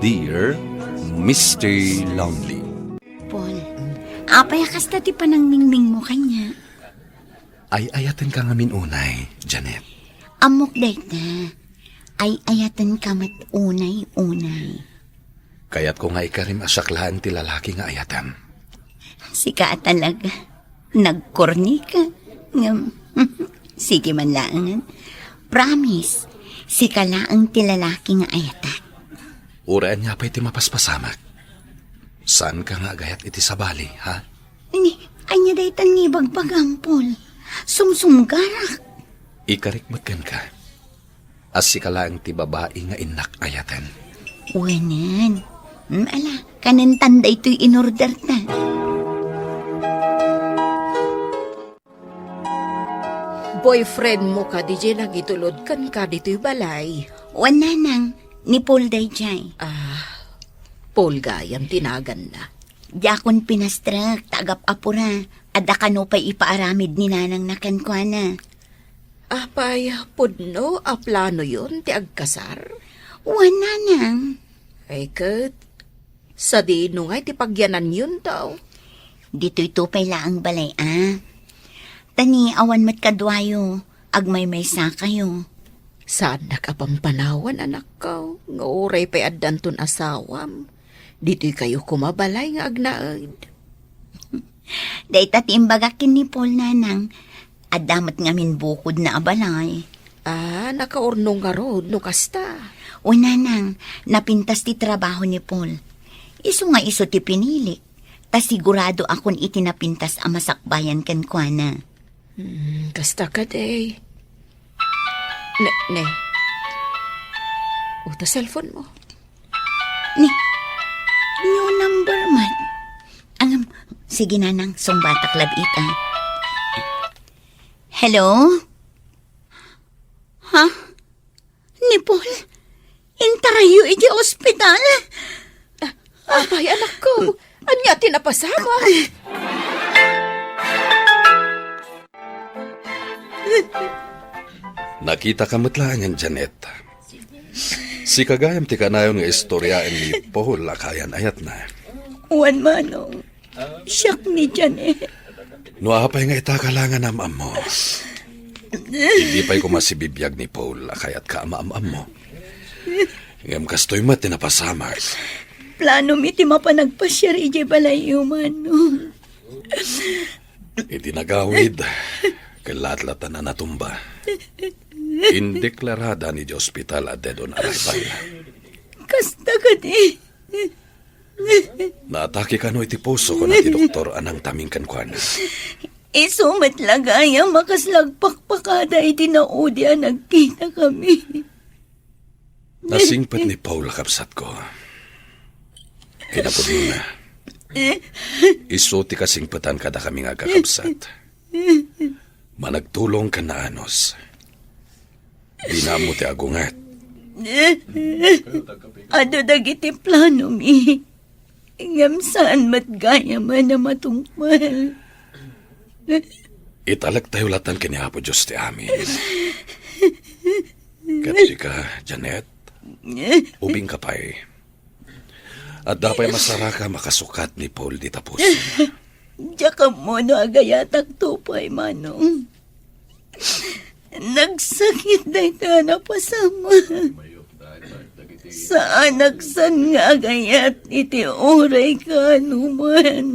Dear Mr. Lonely. Paul, apay akas na ti panangmingming mo kanya. Ay ayatan ka ngamin unay, Janet. Amok dahit na, ay ayatan ka mat unay-unay. Kaya't ko nga ikarim asaklaan ti lalaki nga ayatan. Sika talaga, nagkorni ka. Sige man laangan. Promise, sika laang ti lalaki nga ayatan. Uraan niya pa'y ti mapaspasamak. Saan ka nga agayat iti sabali, ha? Ni, anya daytan ni bagbagang, Paul. Sumsumgarak. Ikarikmat ka. As si kalaang ti babae nga inak ayatan. Wanan. Ala, kanan tanda ito'y in-order na. Boyfriend mo ka, DJ, nagitulod kan ka dito'y balay. Wananang, ni Paul Dayjay. Paul gayam tinagan na. Yakon pinastrak, tagap apura. Ada ka no pa'y ipaaramid ni nanang nakankwana. Apay, pudno, plano yun, ti agkasar. Wananang. Ay, kat, sa dino nga'y ti pagyanan yun daw. Dito'y tupay laang balay, Tani, awan mat kadwayo. Agmay-may sa kayo. Saan nakapampanawan, anak ko? Nga oray pa'y addanton asawam. Dito'y kayo kumabalay nga agnaad. Day tatimbagakin ni Paul nanang. Adamat ngamin bukod na abalay. Nakaurnong nga rod, no kasta. Wananang, napintas ti trabaho ni Paul. Iso nga iso ti pinili. Ta sigurado akon itinapintas ang masakbayan kankwana. Kasta ka, day. Ne. Uta cellphone mo. New number man. Sige nanang, sumbatak labita. Hello? Ha? Ni Paul? Intarayo iti ospital? Ay, anak ko. Anya tinapasama. Nakita ka matlaan yan, Janet. Si kagayam ti kanayon nga istoryaan ni Paul akayan ayat na. Wan manong. Siyak ni Janet. No apay nga itakalangan am mo. Hindi pa'y kumasibibiyag ni Paul akayat ka ama-am mo. Ngam kastoy mat tinapasamak. Plano mi ti mapanagpasyar ije balay manong. Iti nagawid. Kalat-latan na natumba. Indeklarada ni di ospital at dead on arrival. Kasta ka di. Naatake ka no iti puso ko na ti doktor anang taming kankwana. Isumat lagaya makaslagpakpakada iti naudya nagkita kami. Nasingpat ni Paul kapsat ko. Kinapod mo na. Iso ti kasingpatan kada kami nga kakapsat. Managtulong ka na anos. Di na mo ti agungat. Ado dagiti plano mi. Ngam saan matgaya man na matungpal. Italag tayo latan kanihapo Diyos ti amin. Kapsi ka, Janet. Ubing ka pa'y. At dapay masara ka makasukat ni Paul di tapos. Diya mo no agayatag tupay manong. Nagsakit na ito na pasama. Saan nagsan nga agayat iti oray ka numan.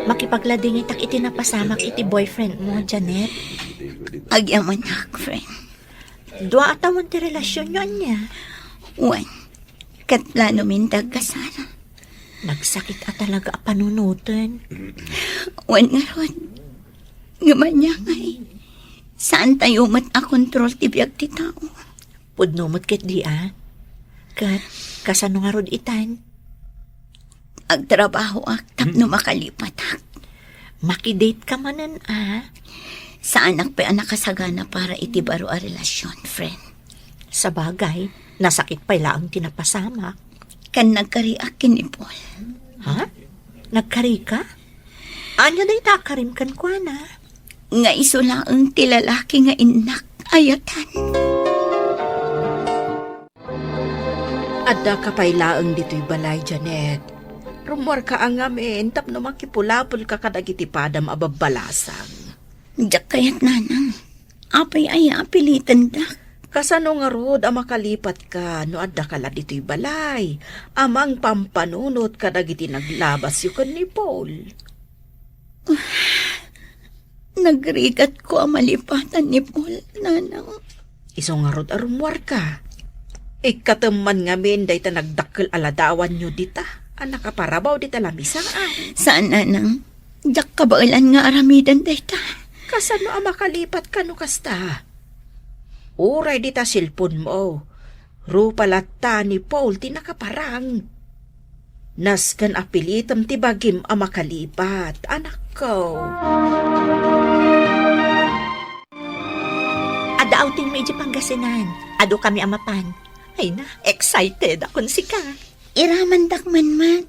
Makipaglading itak iti napasamak iti boyfriend mo, Janet. Agyaman ak, friend. Dua atamon ti relasyon nyo niya. Wan, katplano mintag kasara. Nagsakit talaga panunutan. Wan nga rod. Ngaman niya ngay. Saan tayo mat akontrol ti biyag ti tao? Pudnumot ket di Kat, kasano nga rod itan? Agtrabaho ak, tapno makalipat ak. Makidate ka manan Sa anak pa anak kasagana para itibaro a relasyon, friend. Sa bagay, nasakit pa ang tinapasama. Kan nagkariakin ni Paul. Ha? Nagkari ka? Anya na itakarim kan kwa na? Nga isula ang tilalaki nga inak ayatan. Adda ka pa'y laang dito'y balay, Janet. Rumor ka ang amin, tapno makipulapol ka kadagiti padam ababalasang. Diyak kayat nanang. Apay ay apilitan dak. Kasano nga rod ang makalipat ka no adda ka la dito'y balay. Amang pampanunot kadagiti naglabas yu kan ni Paul. Nagrigat ko ang malipatan ni Paul, nanang. Iso nga rod arumwar ka. Ikataman ngamin day ta nagdakkel aladawan nyo dita. Anak kaparabaw dita lamisang Saan, nanang? Diyak kabailan nga aramidan dayta. Kasano ang makalipat ka no kasta? Uray dita silpon mo. Rupalata ni Paul tinakaparang. Naskan apilitam tibagim ang makalipat, anak ko. Ada outing medyo Pangasinan. Ado kami amapan. Ay na, excited akon si ka. Iraman dakman man.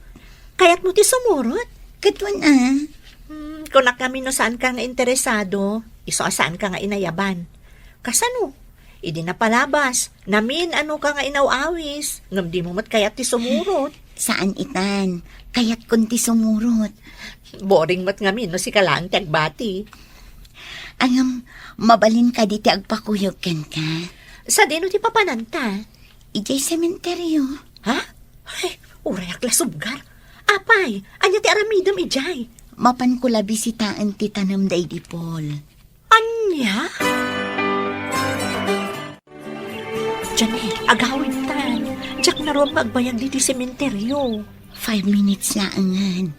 Kaya't mo ti sumurot. Katwan ah. Kung na kami no saan ka nga interesado, iso saan ka nga inayaban. Kasano? Idi na palabas. Namin ano ka nga inawawis. Ngam di mo mat kaya't ti sumurot. Saan itan? Kaya't kunti sumurot. Boring mat ngamin no si kalang tagbati. Angam, mabalin ka di ti agpakuyog ken ka. Sa dino ti papananta? Ijay sementeryo. Ha? Ay, uray akla subgar. Apay, anya ti aramidam ijay. Mapan ko labi si taan ti tanam day di Paul. Anya? Janet, agawin tan. Diyak na ron magbayag di sementeryo. 5 minutes na angan.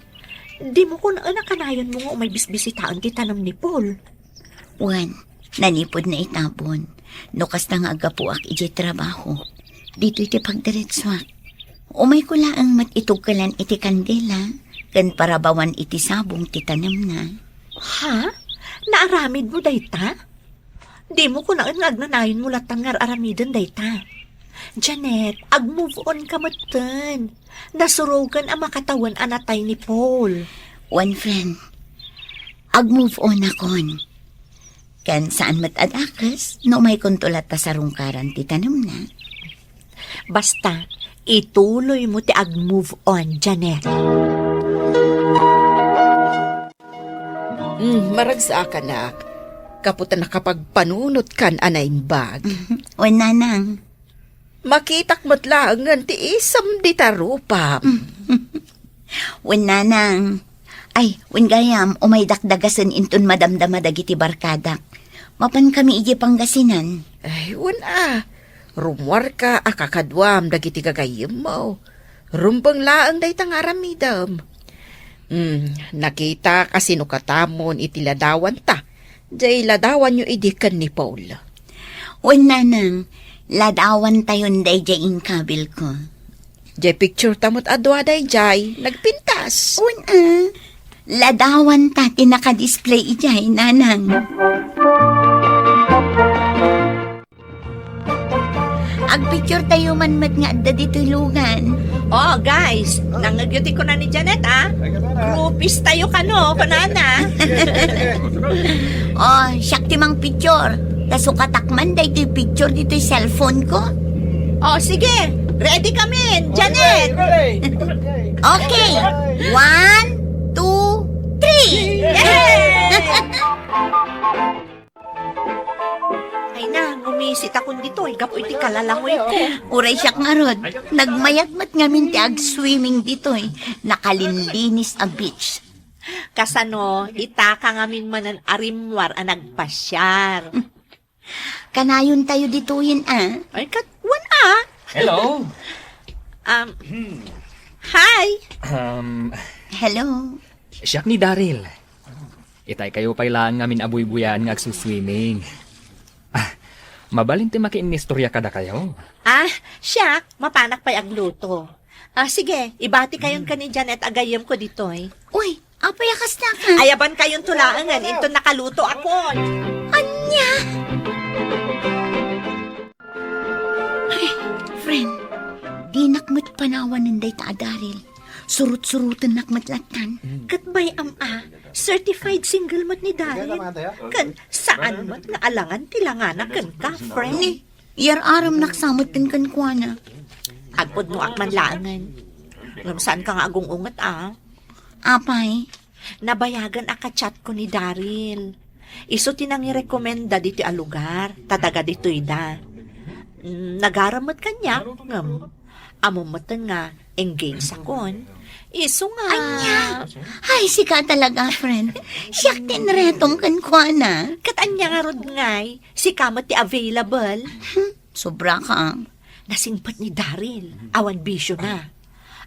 Di mo ko na nakanayon mo nga may bisbisitaan ti tanam ni Paul. Juan, nanipod na itabon. Nukas na nga agapuak ijay trabaho. Dito iti pagdiretswak. Umay ko laang matitugkalan iti kandela. Kan parabawan iti sabong ti tanam na. Ha? Naaramid mo dayta? Di mo ko na nagnanayon mo latangar aramidan dayta. Janet, ag-move on ka matan. Nasurogan ang makatawan anatay ni Paul. One friend, ag-move on akon. Kan saan matadakas, no may kontulat ta sa rungkaran ti tanam na. Basta, ituloy mo ti ag-move on, Janet. Marag sa akanak. Kaputa nakapagpanunot kan anayng bag. O nanang, Makitak mo't lang nga ti isam di tarupa. wen nanang. Ay, wen gayam, umay dakdagasan intun madamdama dagiti barkadak. Mapan kami iji Pangasinan. Ay, wala. Rumwar ka akakadwam dagiti gagayim mo. Rumbang laang day tangaramidam. Nakita kasi no katamon iti ladawan ta. Jay ladawan nyo idikan ni Paul. Wen nanang, ladawan tayon day jaing kabil ko. Jay picture tamot adwa day jay. Nagpintas. Wen ladawan ta tinaka-display ijay nanang. Agpicture tayo man mat nga adda dito'y lugan. Oh, guys, nangagyuti ko na ni Janet, Groupies tayo kano, kanana. Oh, siyak timang picture. Kaso katakman day ito'y picture dito'y cellphone ko. Oh, sige, ready kami, Janet. Okay, 1, 2, 3. Ay na, gumisit ako dito, gapoy ti kalalangoy ko. Uray siyak nga rod. Nagmayagmat ngamin ti ag-swimming dito'y. Nakalinlinis a beach. Kasano, itaka ngamin manan arimwar ang nagpasyar. Kanayon tayo dituyin Ay, katwan Hello. Hi. Hello. Siyak ni Daryl. Itay kayo pailaan ngamin abuy-buyan nga agsuswimming. Mabalin ti makiinistorya kada kayo. Siya, mapanak pa'y agluto. Sige, ibati kayon ka ni Janet agayam ko dito'y. Uy, apayakas na ka. Ayaban kayon tulaangan, ito nakaluto ako. Anya! Ay, friend, di nakmat panawan ng day ta Daryl. Surut-surutan nakmat latan. Katbay certified single mat ni Daryl. Kan, saan mat nga alangan tilangana kan ka, friend. Ni, yar aram naksamot din kan kuana. Agpod no akman laangan. Ngam saan ka nga agong ungat Apay, Nabayagan chat ko ni Daryl. Iso tinang i-rekomenda dito a lugar. Tadaga dito'y da. Nagaramot kanya. Ngam, amumatan nga, engage akon. Iso nga. anya. Ay, sika talaga, friend. Siyak tinretong kan kwa na. Katanya nga rod ngay, si kamat ti available. Sobra ka. Nasingpat ni Daryl, awan bisyo na.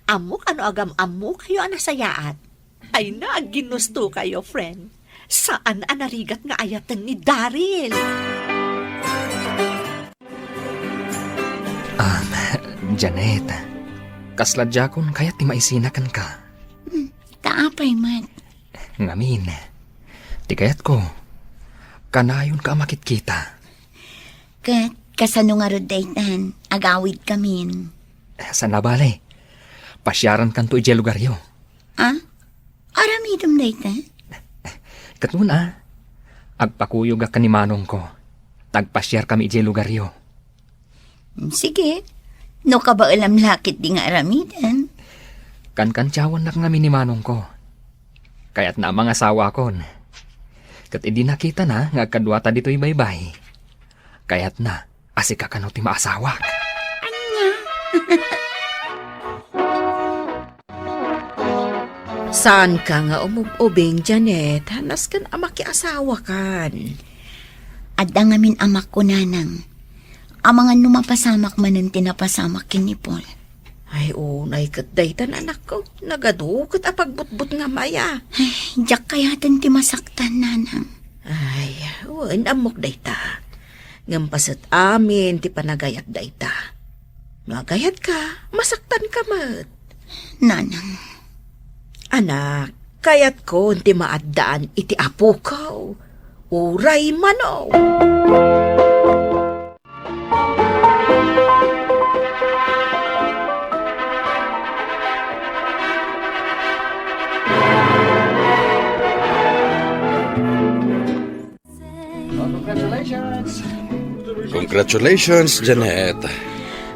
Amok ano agam amok kayo anasayaat. Ay na, ginusto kayo, friend. Saan anarigat nga ayatan ni Daryl? Janet, kasladjakon kaya ti maisinakan ka. Kaapay man. Ngamin, ti kayat ko, kanayon ka makitkita. Kat, kasano nga rod daytan, agawid kamin. Sa nabale, pasyaran kan to ije lugaryo. Aramidom daytan? Katuna, agpakuyog ka ni manong ko. Tagpasyar kami ije lugaryo. Sige. No ka ba alam lakit di nga aramidan? Kankantyawan na nga ni manong ko. Kaya't na mga asawa kon. Kat hindi nakita na nga kadwata dito'y baybay. Kaya't na, asika ka no ti maasawa. Saan ka nga umubing, Janet? Hanas kan amakiasawa kan. Adda nga min amak ko nanang. Amangan numapasamak man ang tinapasamak kin ni Paul. Ay, unay kat daytan anak ko. Nagadukot apagbutbut nga maya. Ay, diyak kayatan ti masaktan nanang. Ay, wan amok dayta. Ngampasat amin ti panagayat dayta. Nagayat ka, masaktan ka mat. Nanang, Anak, kayat ko ti maaddaan iti apo ko. Uray mano. Congratulations, Janet.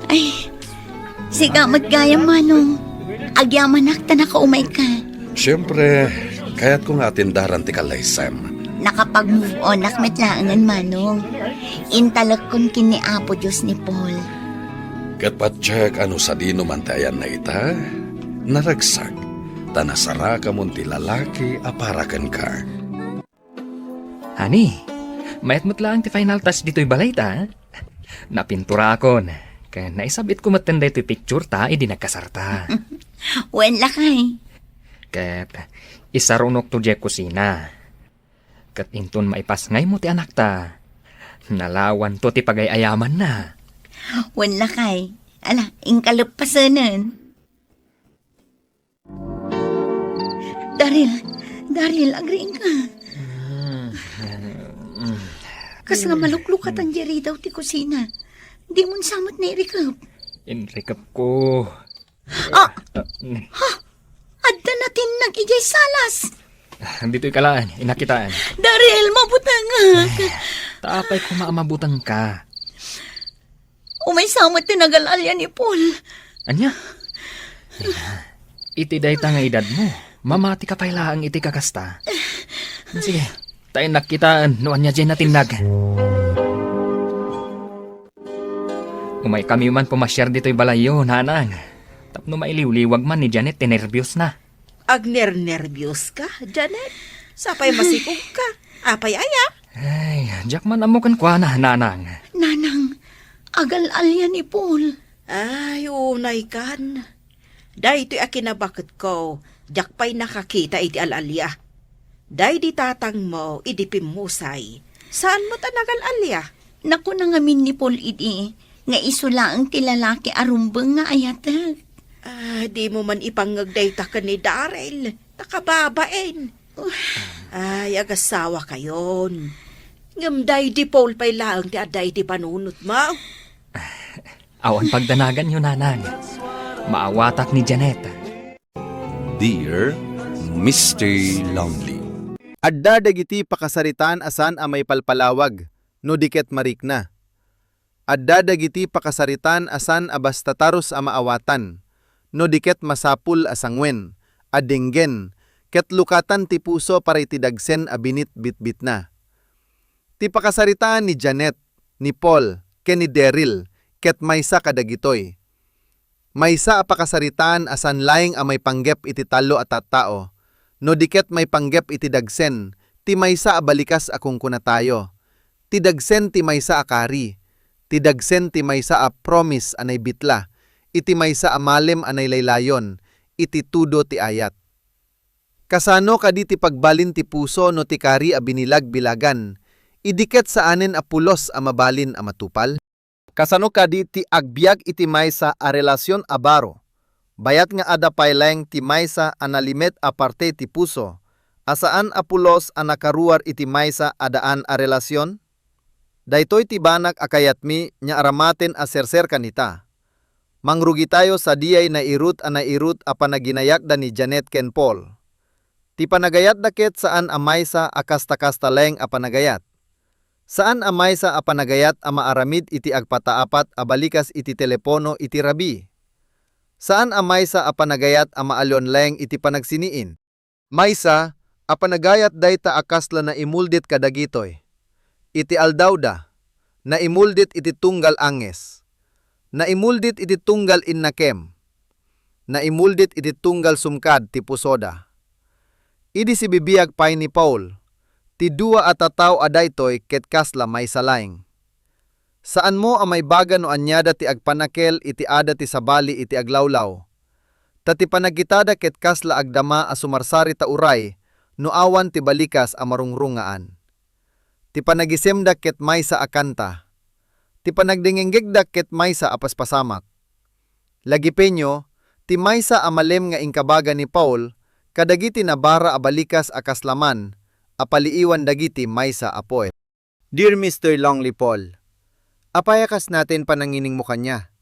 ay, sigamat gaya manong. Agyaman akta na kaumay ka. Siyempre, kaya't ko nga tindaran ti kalaysem. Nakapag-move on akmetlaangan manong. Intalak kon kini Apo Diyos ni Paul. Kat patsyek ano sa dino man tayan na ita, naragsak, tanasara ka mon ti lalaki aparakan ka. Hani, mayat mo't lang ti final touch dito'y balay ta. Napintura akon. Kaya naisabit ko matanda ito'y picture ta, idi nagkasarta. Wen lakay. Kat isarunok to je kusina. Kat inton maipas ngay mo ti anak ta. Nalawan to ti pagayayaman na. Wen lakay. Ala, ingkalup pa sanan. Daryl, agriin ka. Kas nga malukluk ang jeri daw ti kusina. Di mo samot na irikap. Inrikap ko. Adda natin nag-ijay salas. Dito'y kalaan, inakitaan. Daryl, mabutang nga. Taapay ko maamabutang ka. Umay samot tinagal-alya ni Paul. Anya? Iti dayta nga edad mo. Mamati ka pailaang iti kakasta. Sige, tayo nakitaan noan niya dyan natin nag. Umay kami man pumasyar dito'y balayo, nanang. Tapno mailiwliwag man ni Janet, tinervyos na. Agner-nervyos ka, Janet? Sapay masikog ka. Apay aya. Ay, jak man amukan kwa na, nanang. Nanang, agal-alya ni Paul. Ay, unay kan. Day ito'y akinabakit ko. Jakpay nakakita iti alalya. Day di tatang mo, idipim musay. Saan mo tanagal alya? Naku na ngamin ni Paul idi. Nga isula ang tilalaki arumbang nga ayatag. Di mo man ipangagdayta ka ni Daryl. Nakababain. Ay, agasawa kayon. Ngamday di Paul pa'y laang ti aday di panunot mo. Awan pagdanagan yun, nanang. Maawatak ni Janet. Dear Mr. Lonely. Adda dagiti pakasaritan asan a may palpalawag, no diket marikna. Adda dagiti pakasaritan asan abastataros a maawatan, no diket masapul asangwen, adenggen, ket lukatan ti puso para itidagsen a binit bitbit na. Ti pakasaritaan ni Janet, ni Paul, ken ni Daryl, ket maysa kadagitoy. Maysa a pakasaritaan asan laing a may panggep iti talo at tattao, no diket may panggep iti dagsen, ti maysa a balikas akong kunatayo. Ti dagsen ti maysa a kari, ti dagsen ti maysa a promise anay bitla, iti maysa a malem anay laylayon, iti tudo ti ayat. Kasano kadi ti pagbalin ti puso no ti kari a binilag-bilagan, idiket sa anen a pulos a mabalin a matupal? Kasano kadi ti agbiag iti maysa a relasyon a baro, bayat nga ada payleng ti maysa a nalimet a parte ti puso, asaan a pulos a nakaruar iti maysa a daan a relasyon? Daytoy ti banak akayatmi nya aramaten a serser kanita. Mangrugi tayo sa diyay na irut a panaginayak da ni Janet ken Paul. Ti panagayat daket saan a maysa a kasta-kasta leng a panagayat. Saan a maysa a panagayat a maaramid iti agpataapat a balikas iti telepono iti rabi? Saan a maysa a panagayat a maalyon leng iti panagsiniin? Maysa a panagayat dayta akasla na imuldit kadagitoy. Iti aldawda, na imuldit iti tunggal anges, na imuldit iti tunggal innakem, na imuldit iti tunggal sumkad ti pusoda. Idi si bibiyag pay ni Paul, ti dua at tataw adaytoy ket kasla may salaing. Saan mo amay baga no anyada ti agpanakel iti ada ti sabali iti aglawlaw? Tati panagitada ket kasla agdama a sumarsari ta uray no awan ti balikas a marungrungaan. Ti panagisemda ket maysa a kanta. Ti panagdingengegda ket maysa a paspasamak. Lagi penyo, ti maysa a malem nga ingkabaga ni Paul kadagiti nabara a balikas a kaslaman a paliiwan dagiti maysa a poet. Dear Mr. Longley Paul, apayakas natin panangining mo kanya.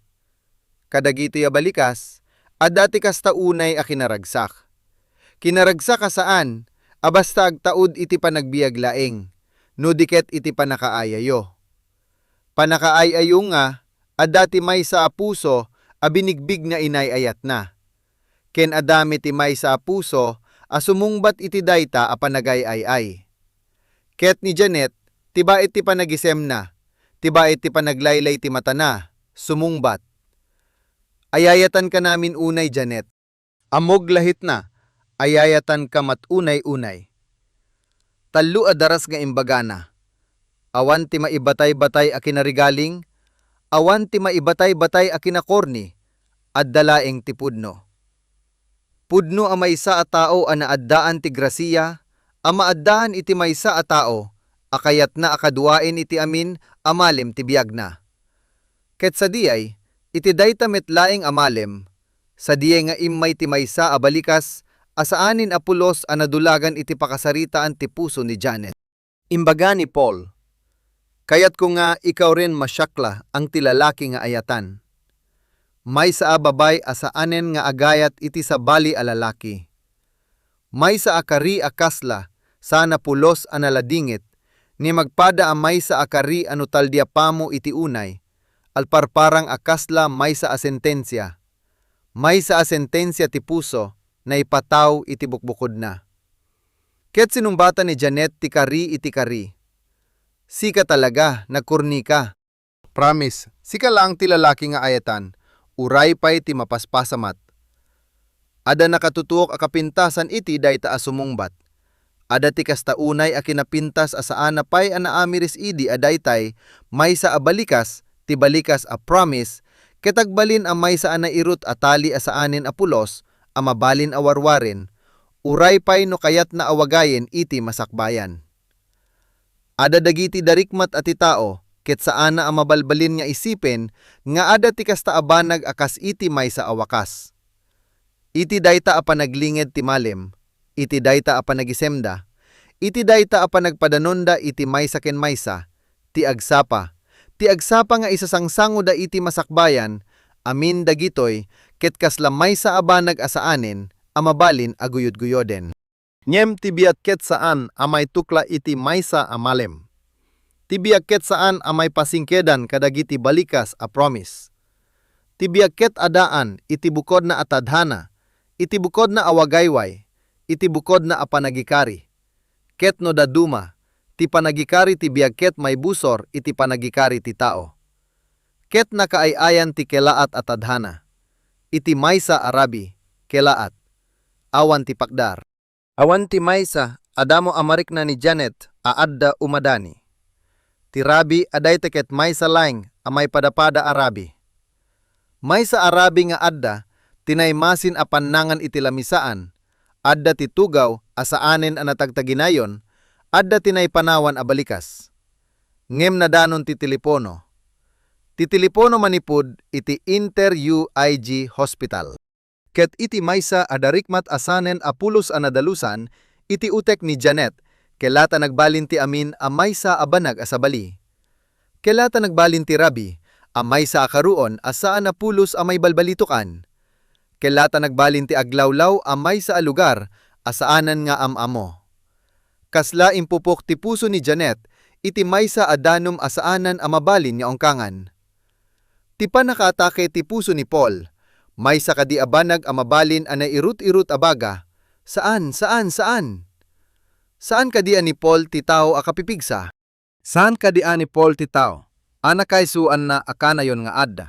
Kadagiti a balikas, adati kasta unay a kinaragsak. Kinaragsak ka saan, abasta agtaud iti panagbiag laeng, no diket iti panakaayayo. Panakaayayo nga, adati maysa a puso, a binigbig nga inayayat na. Ken adami ti maysa a puso, asumungbat iti dayta a panagayayay. Ket ni Janet, tiba iti panagisem na, tiba iti panaglaylay ti mata na, sumungbat. Ayayatan ka namin unay, Janet. Amog lahit na, ayayatan ka matunay-unay. Tallo adaras nga imbagana. Awan ti maibatay-batay a kinarigaling, awan ti maibatay-batay a kinakorni, at dalaeng ti pudno. Pudno a maysa a tao a naaddaan ti grasiya, a maaddaan iti maysa a tao, akayat na akaduain iti amin, amalem ti biag na. Ket sa diyay, iti dayta metlaeng amalem, sa diyay nga immay ti maysa a balikas, asaanin a pulos a nadulagan iti pakasaritaan ti puso ni Janet. Imbaga ni Paul, kayat ko nga ikaw rin masyakla ang tilalaki nga ayatan. May sa babay asaanen nga agayat iti sa bali a lalaki. May sa akari akasla sana pulos analadingit ni magpada a may sa akari ano taldia pamo iti unay alparparang akasla may sa asentensya. May sa asentensya ti puso na ipataw iti bukbukod na. Ket sinumbata ni Janet ti kari iti kari. Sika talaga nagkurni ka. Promise, sika lang ti lalaki nga ayatan. Uray pay ti mapaspasamat. Ada nakatutuok a kapintasan iti dayta a sumungbat. Ada ti kasta unay a kinapintas a saan na pay a naamiris idi a daytay maysa a balikas ti balikas a promise ketagbalin a maysa a nairut a tali a saanin a pulos a mabalin a warwarin. Uray pay no kayat na awagayen iti masakbayan. Ada dagiti darikmat ati tao ket saan na ang mabalbalin nga isipin, nga ada ti kasta abanag akas iti maysa awakas. Iti dayta a panaglinged ti malem, iti dayta a panagisemda, iti dayta a panagpadanonda iti maysa ken maysa, ti agsapa nga isasangsango da iti masakbayan, amin dagitoy, ket kasla maysa abanag asaanin, a mabalin aguyod-guyoden. Nyem ti biat ket saan amay tukla iti maysa a malem. Tibiyag ket saan amay pasingkedan kadagiti balikas a promise. Tibiyag ket adaan iti bukod na atadhana, iti bukod na awagayway, iti bukod na apanagikari. Ket no daduma, ti panagikari ti biyag ket may busor iti panagikari ti tao. Ket nakaayayan ti kelaat atadhana, iti maysa arabi, kelaat, awan ti pakdar. Awan ti maysa, adamo amarik na ni Janet, aadda umadani. Ti rabi aday teket maysa laing, amay padapada arabi. Maysa arabi nga adda, tinaymasin a pannangan iti lamisaan, adda ti tugaw, asaanen a natagtaginayon, adda tinaypanawan a balikas. Ngem na danon ti telepono. Ti telepono manipud iti Inter-UIG Hospital. Ket iti maysa adarikmat asanen a pulos a nadalusan, iti utek ni Janet, kelata nagbalin ti amin a maysa a banag a sabali. Kelata nagbalin ti rabi, a maysa a karuon a saan na pulos a may balbalitukan. Kelata nagbalin ti aglawlaw a maysa a lugar a saanan nga amamo. Kasla impupok ti puso ni Janet, iti maysa a danom a saanan a mabalin nga ongkangan. Ti panakaatake ti puso ni Paul, maysa kadi a banag a mabalin a nairut-irut a baga. Saan? Saan kadian ni Paul ti tao a kapipigsa? Saan kadian ni Paul ti tao? Ana kay suan na akanayon nga adda.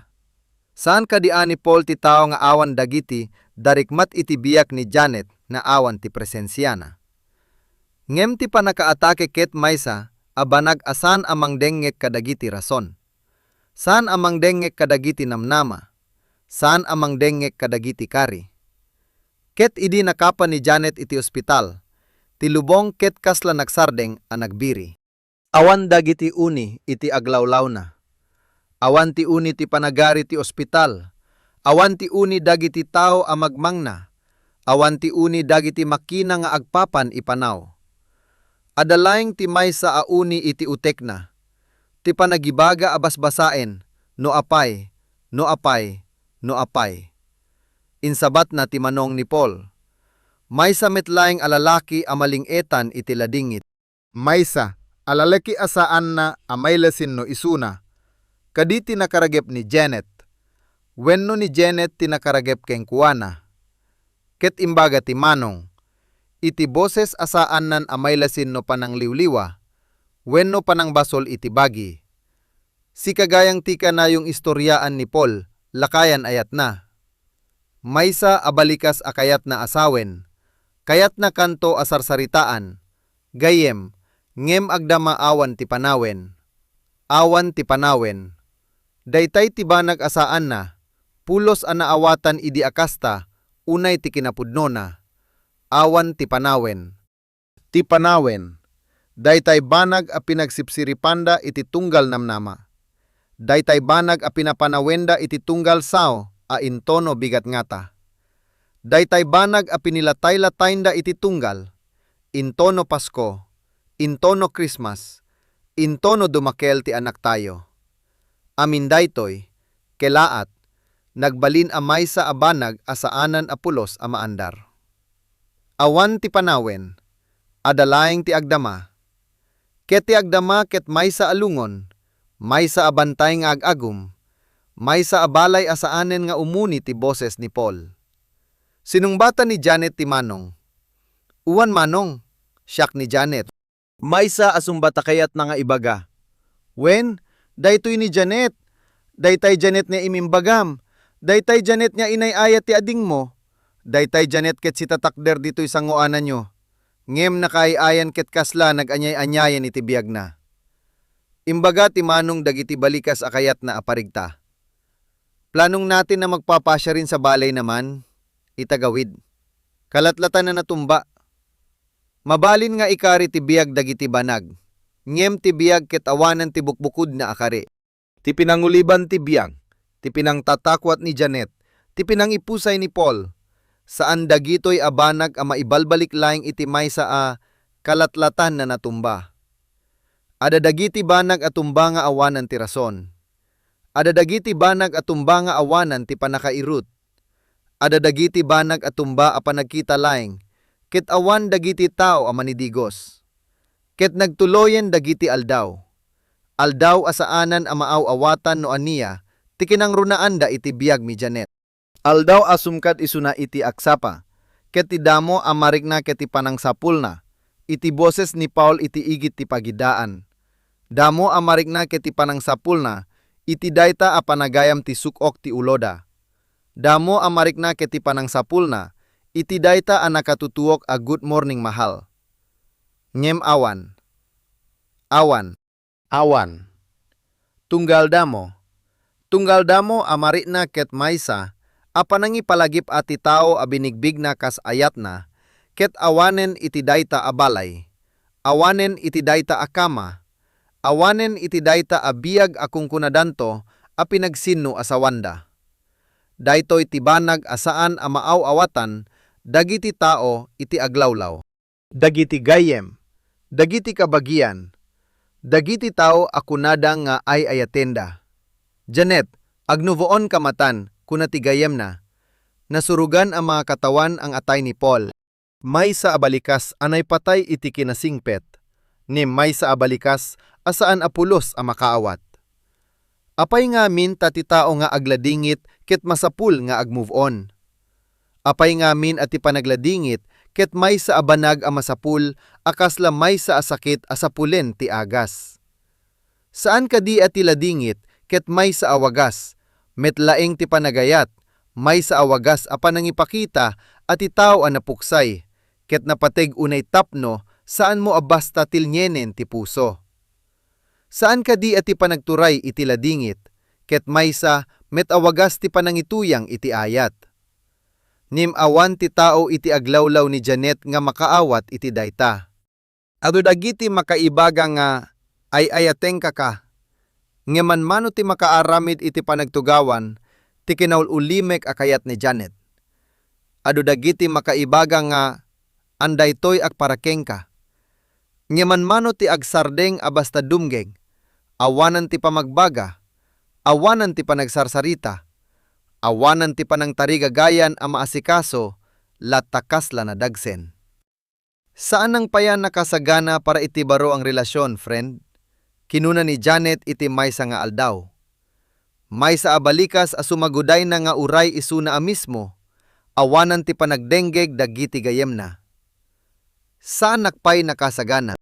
Saan kadian ni Paul ti tao nga awan dagiti darikmat iti biyak ni Janet na awan ti presensyana. Ngem ti panakaatake ket maysa abanag asan amang dengek kadagiti rason. Saan amang dengek kadagiti namnama? Saan amang dengek kadagiti kari? Ket idi nakapan ni Janet iti ospital. Tilubong ket kasla nagsardeng a nagbiri. Awan dagiti uni iti aglawlaw na. Awan ti uni ti panagari ti ospital. Awan ti uni dagiti tao a magmangna. Awan ti uni dagiti makina nga agpapan ipanaw. Adalaing ti maysa a uni iti utek na. Ti panagibaga a basbasaen, no apay. Insabat na ti manong ni Paul. Maysa metlaing alalaki a maling-etan iti ladingit. Maysa, alalaki asaan na amaylasin no isuna. Kaditi nakaragep ni Janet. Wenno ni Janet tinakaragep keng kuwana. Ket imbaga ti manong. Iti boses asaan nan amaylasin no panangliwliwa. Wenno panangbasol iti bagi. Si kagayang tika na yung istoryaan ni Paul, lakayan ayat na. Maysa abalikas akayat na asawen. Kayat na kanto asarsaritaan, gayem, ngem agdama awan ti panawen. Awan ti panawen. Daytay ti banag asaan na, pulos a naawatan idi akasta, unay ti kinapudnona. Awan ti panawen. Ti panawen. Daytay banag a pinagsipsiripanda iti tunggal namnama. Daytay banag a pinapanawenda iti tunggal sao, a intono bigat ngata. Daytay banag a pinilatay-latay iti tunggal, intono Pasko, intono Christmas, intono dumakel ti anak tayo. Amin daytoy, kelaat, nagbalin a maysa a banag asaanan a pulos a maandar. Awan ti panawen, adalaing ti agdama. Ket ti agdama ket maysa alungon, maysa a bantay nga agagum, maysa a balay asaanen nga umuni ti boses ni Paul. Sinungbata ni Janet ti manong. Uwan manong, siyak ni Janet. Maysa asumbata kayat na nga ibaga. Wen, daytoy ni Janet. Daytay Janet nga imimbagam. Daytay Janet nga inayayat ti ading mo. Daytay Janet ket sitatakder dito'y sanguanan nyo. Ngem nakaiayan ket kasla naganyay-anyayan iti biyag na. Imbaga ti manong dagiti balikas akayat na aparigta. Planong natin na magpapasya rin sa balay naman, itagawid. Kalatlatan na natumba. Mabalin nga ikari ti biyag dagiti banag. Ngem ti biyag ket awanan ti bukbukod na akari. Ti pinanguliban ti biyag, ti pinangtatakwat ni Janet, ti pinangipusay ni Paul. Saan dagitoy abanag a maibalbalik laing iti maysa a kalatlatan na natumba. Ada dagiti banag a tumba nga awanan ti rason. Ada dagiti banag a tumba nga awanan ti panakairut. Ada dagiti banag at tumba a panagkita laeng, ket awan dagiti tao a manidigos. Ket nagtuloyen dagiti aldaw. Aldaw asaanan ang maaw-awatan no aniya, ti kinangrunaan da iti biyag mi Janet. Aldaw asumkat isuna iti aksapa, ket ti damo amarikna ket ti panangsapul na, iti boses ni Paul iti igit ti pagidaan. Damo amarikna ket ti panangsapul na, iti dayta a panagayam ti sukok ti uloda. Damo amarikna ket ti panangsapul na, iti dayta a nakatutuok a good morning mahal. Ngem awan. Awan. Awan. Tunggal damo. Tunggal damo amari na ket maysa, apanangi palagip ati tao a binigbig na kas ayat na, ket awanen iti dayta a balay, awanen iti dayta a kama, awanen iti dayta a biyag a kungkunadanto a pinagsinno a sawanda. Daytoy tibanag asaan a maaw-awatan, dagiti tao iti aglawlaw. Dagiti gayem, dagiti kabagian, dagiti tao akunada nga ay ayatenda. Janet, agnuvoon kamatan kuna ti gayem na. Nasurugan ang mga katawan ang atay ni Paul. May sa abalikas anay patay iti kinasingpet. Ni may sa abalikas asaan apulos a makaawat. Apay nga min tati tao nga agladingit ket masapul nga agmove on. Apay nga min ati panagladingit ket may sa abanag a masapul akasla may sa asakit asapulen ti agas. Saan kadi ati ladingit ket may sa awagas, metlaeng ti panagayat, may sa awagas a panangipakita ati tao a napuksay, ket napateg unay tapno saan mo abasta tilnyenen ti puso. Saan kadi ati panagturay iti ladingit, ket may sa met awagas ti panangituyang iti ayat. Nim awan ti tao iti aglawlaw ni Janet nga makaawat iti dayta. Adu dagiti makaibaga nga ay ayateng ka. Ngeman mano ti makaaramid iti panagtugawan, ti kinaululimek akayat ni Janet. Adu dagiti makaibaga nga anday toy akparakeng ka. Ngeman mano ti agsardeng abasta dumgeg, awanan ti pamagbaga, awanan ti panagsarsarita, awanan ti panangtarigagayan a maasikaso, latakas la na dagsen. Saan ang payan nakasagana para itibaro ang relasyon, friend? Kinuna ni Janet iti maysa nga aldaw. Maysa abalikas a sumaguday na nga uray isuna a mismo, awanan ti panagdenggeg dagiti gayem na. Saan nakpay nakasagana?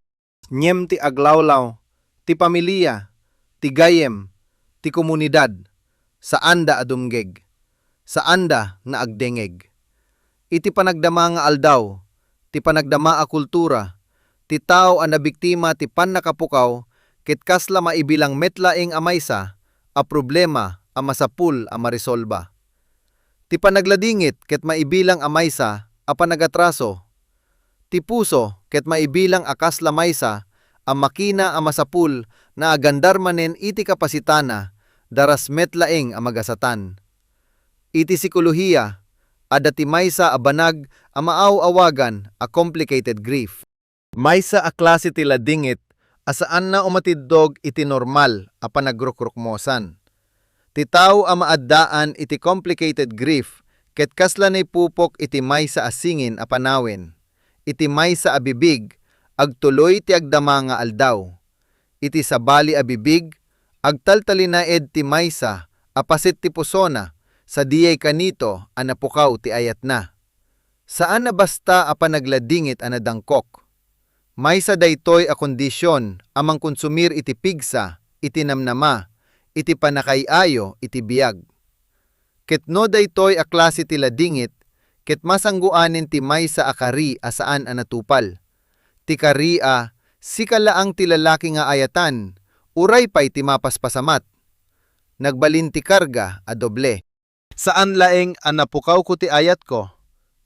Nyem ti aglawlaw, ti pamilya, ti gayem, ti komunidad, saan da adumgeg, saan da na agdengeg. Iti panagdama nga aldaw, ti panagdama a kultura, ti tao a nabiktima ti pannakapukaw, ket kasla maibilang metlaeng a maysa, a problema a masapul a marisolba. Ti panagladingit ket maibilang a maysa a panagatraso. Ti puso ket maibilang a kasla maysa a makina a masapul na agandar manen iti kapasitana, daras metlaeng a magasatan. Iti sikolohiya, adda ti maysa a banag a maaw-awagan a complicated grief. Maysa a klase ti ladingit asaan na umatiddog iti normal a panagrukrukkmosan. Ti tao a maaddaan iti complicated grief ket kasla nay pupok iti maysa a singin a panawin. Iti maysa a bibig agtuloy ti agdama nga aldaw. Iti sabali a bibig agtaltalinaed ti maysa a pasit ti pusona sa diyay kanito a napukaw ti ayat na. Saan na basta a panagladingit a nadangkok? Maysa daytoy a kondisyon amang konsumir iti pigsa, iti namnama, iti panakayayo, iti biyag. Ket no daytoy a klase ti ladingit, ket masangguanin ti maysa a kari a saan a natupal. Ti kari a sikalaang ti lalaki nga ayatan, uray pay ti mapaspasamat. Nagbalin ti karga a doble. Saan laeng a napukaw ko ti ayat ko?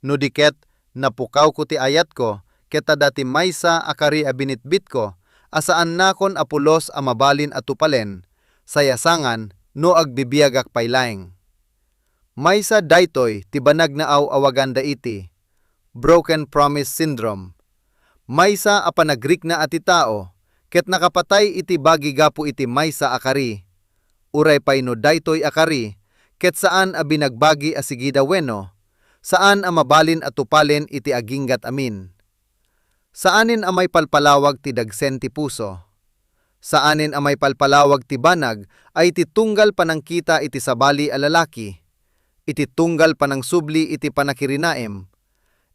No diket napukaw ko ti ayat ko, keta dati maysa akari a binitbit ko, asaan nakon apulos a mabalin at tupalen, sayasangan no agbibiyagak paylaeng. Maysa daytoy ti banag na aw-awagan da iti, broken promise syndrome. Maysa a panagrik na ati tao, ket nakapatay iti bagi gapu iti maysa akari. Uray pay no daytoy akari, ket saan a binagbagi a sigida wenno, saan a mabalin at tupalen iti aginggat amin. Saanin amay palpalawag ti dagsen ti puso? Saanin amay palpalawag ti banag ay iti tunggal panangkita iti sabali a lalaki. Iti tunggal panang subli iti panakirinaem.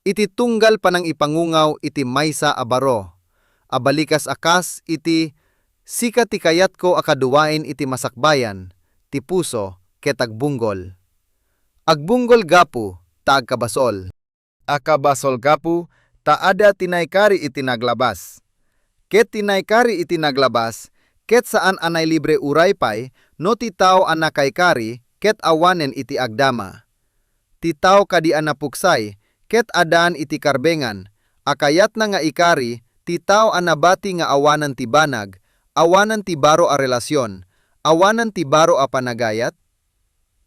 Iti tunggal panang ipangungaw iti maysa a baro. Abalikas akas iti sika ti kayat ko akaduwain iti masakbayan, ti puso ket agbunggol. Agbunggol gapu ta agkabasol. Akabasol gapu ta ada tinaykari iti naglabas. Ket tinaykari iti naglabas, ket saan anay libre uray pay, no ti tao anakaykari, ket awanen iti agdama. Ti tao kadi anapuksay, ket adaan iti karbengan, akayat na nga ikari, ti tao anabati nga awanan ti banag, awanan ti baro a relasyon, awanan ti baro a panagayat,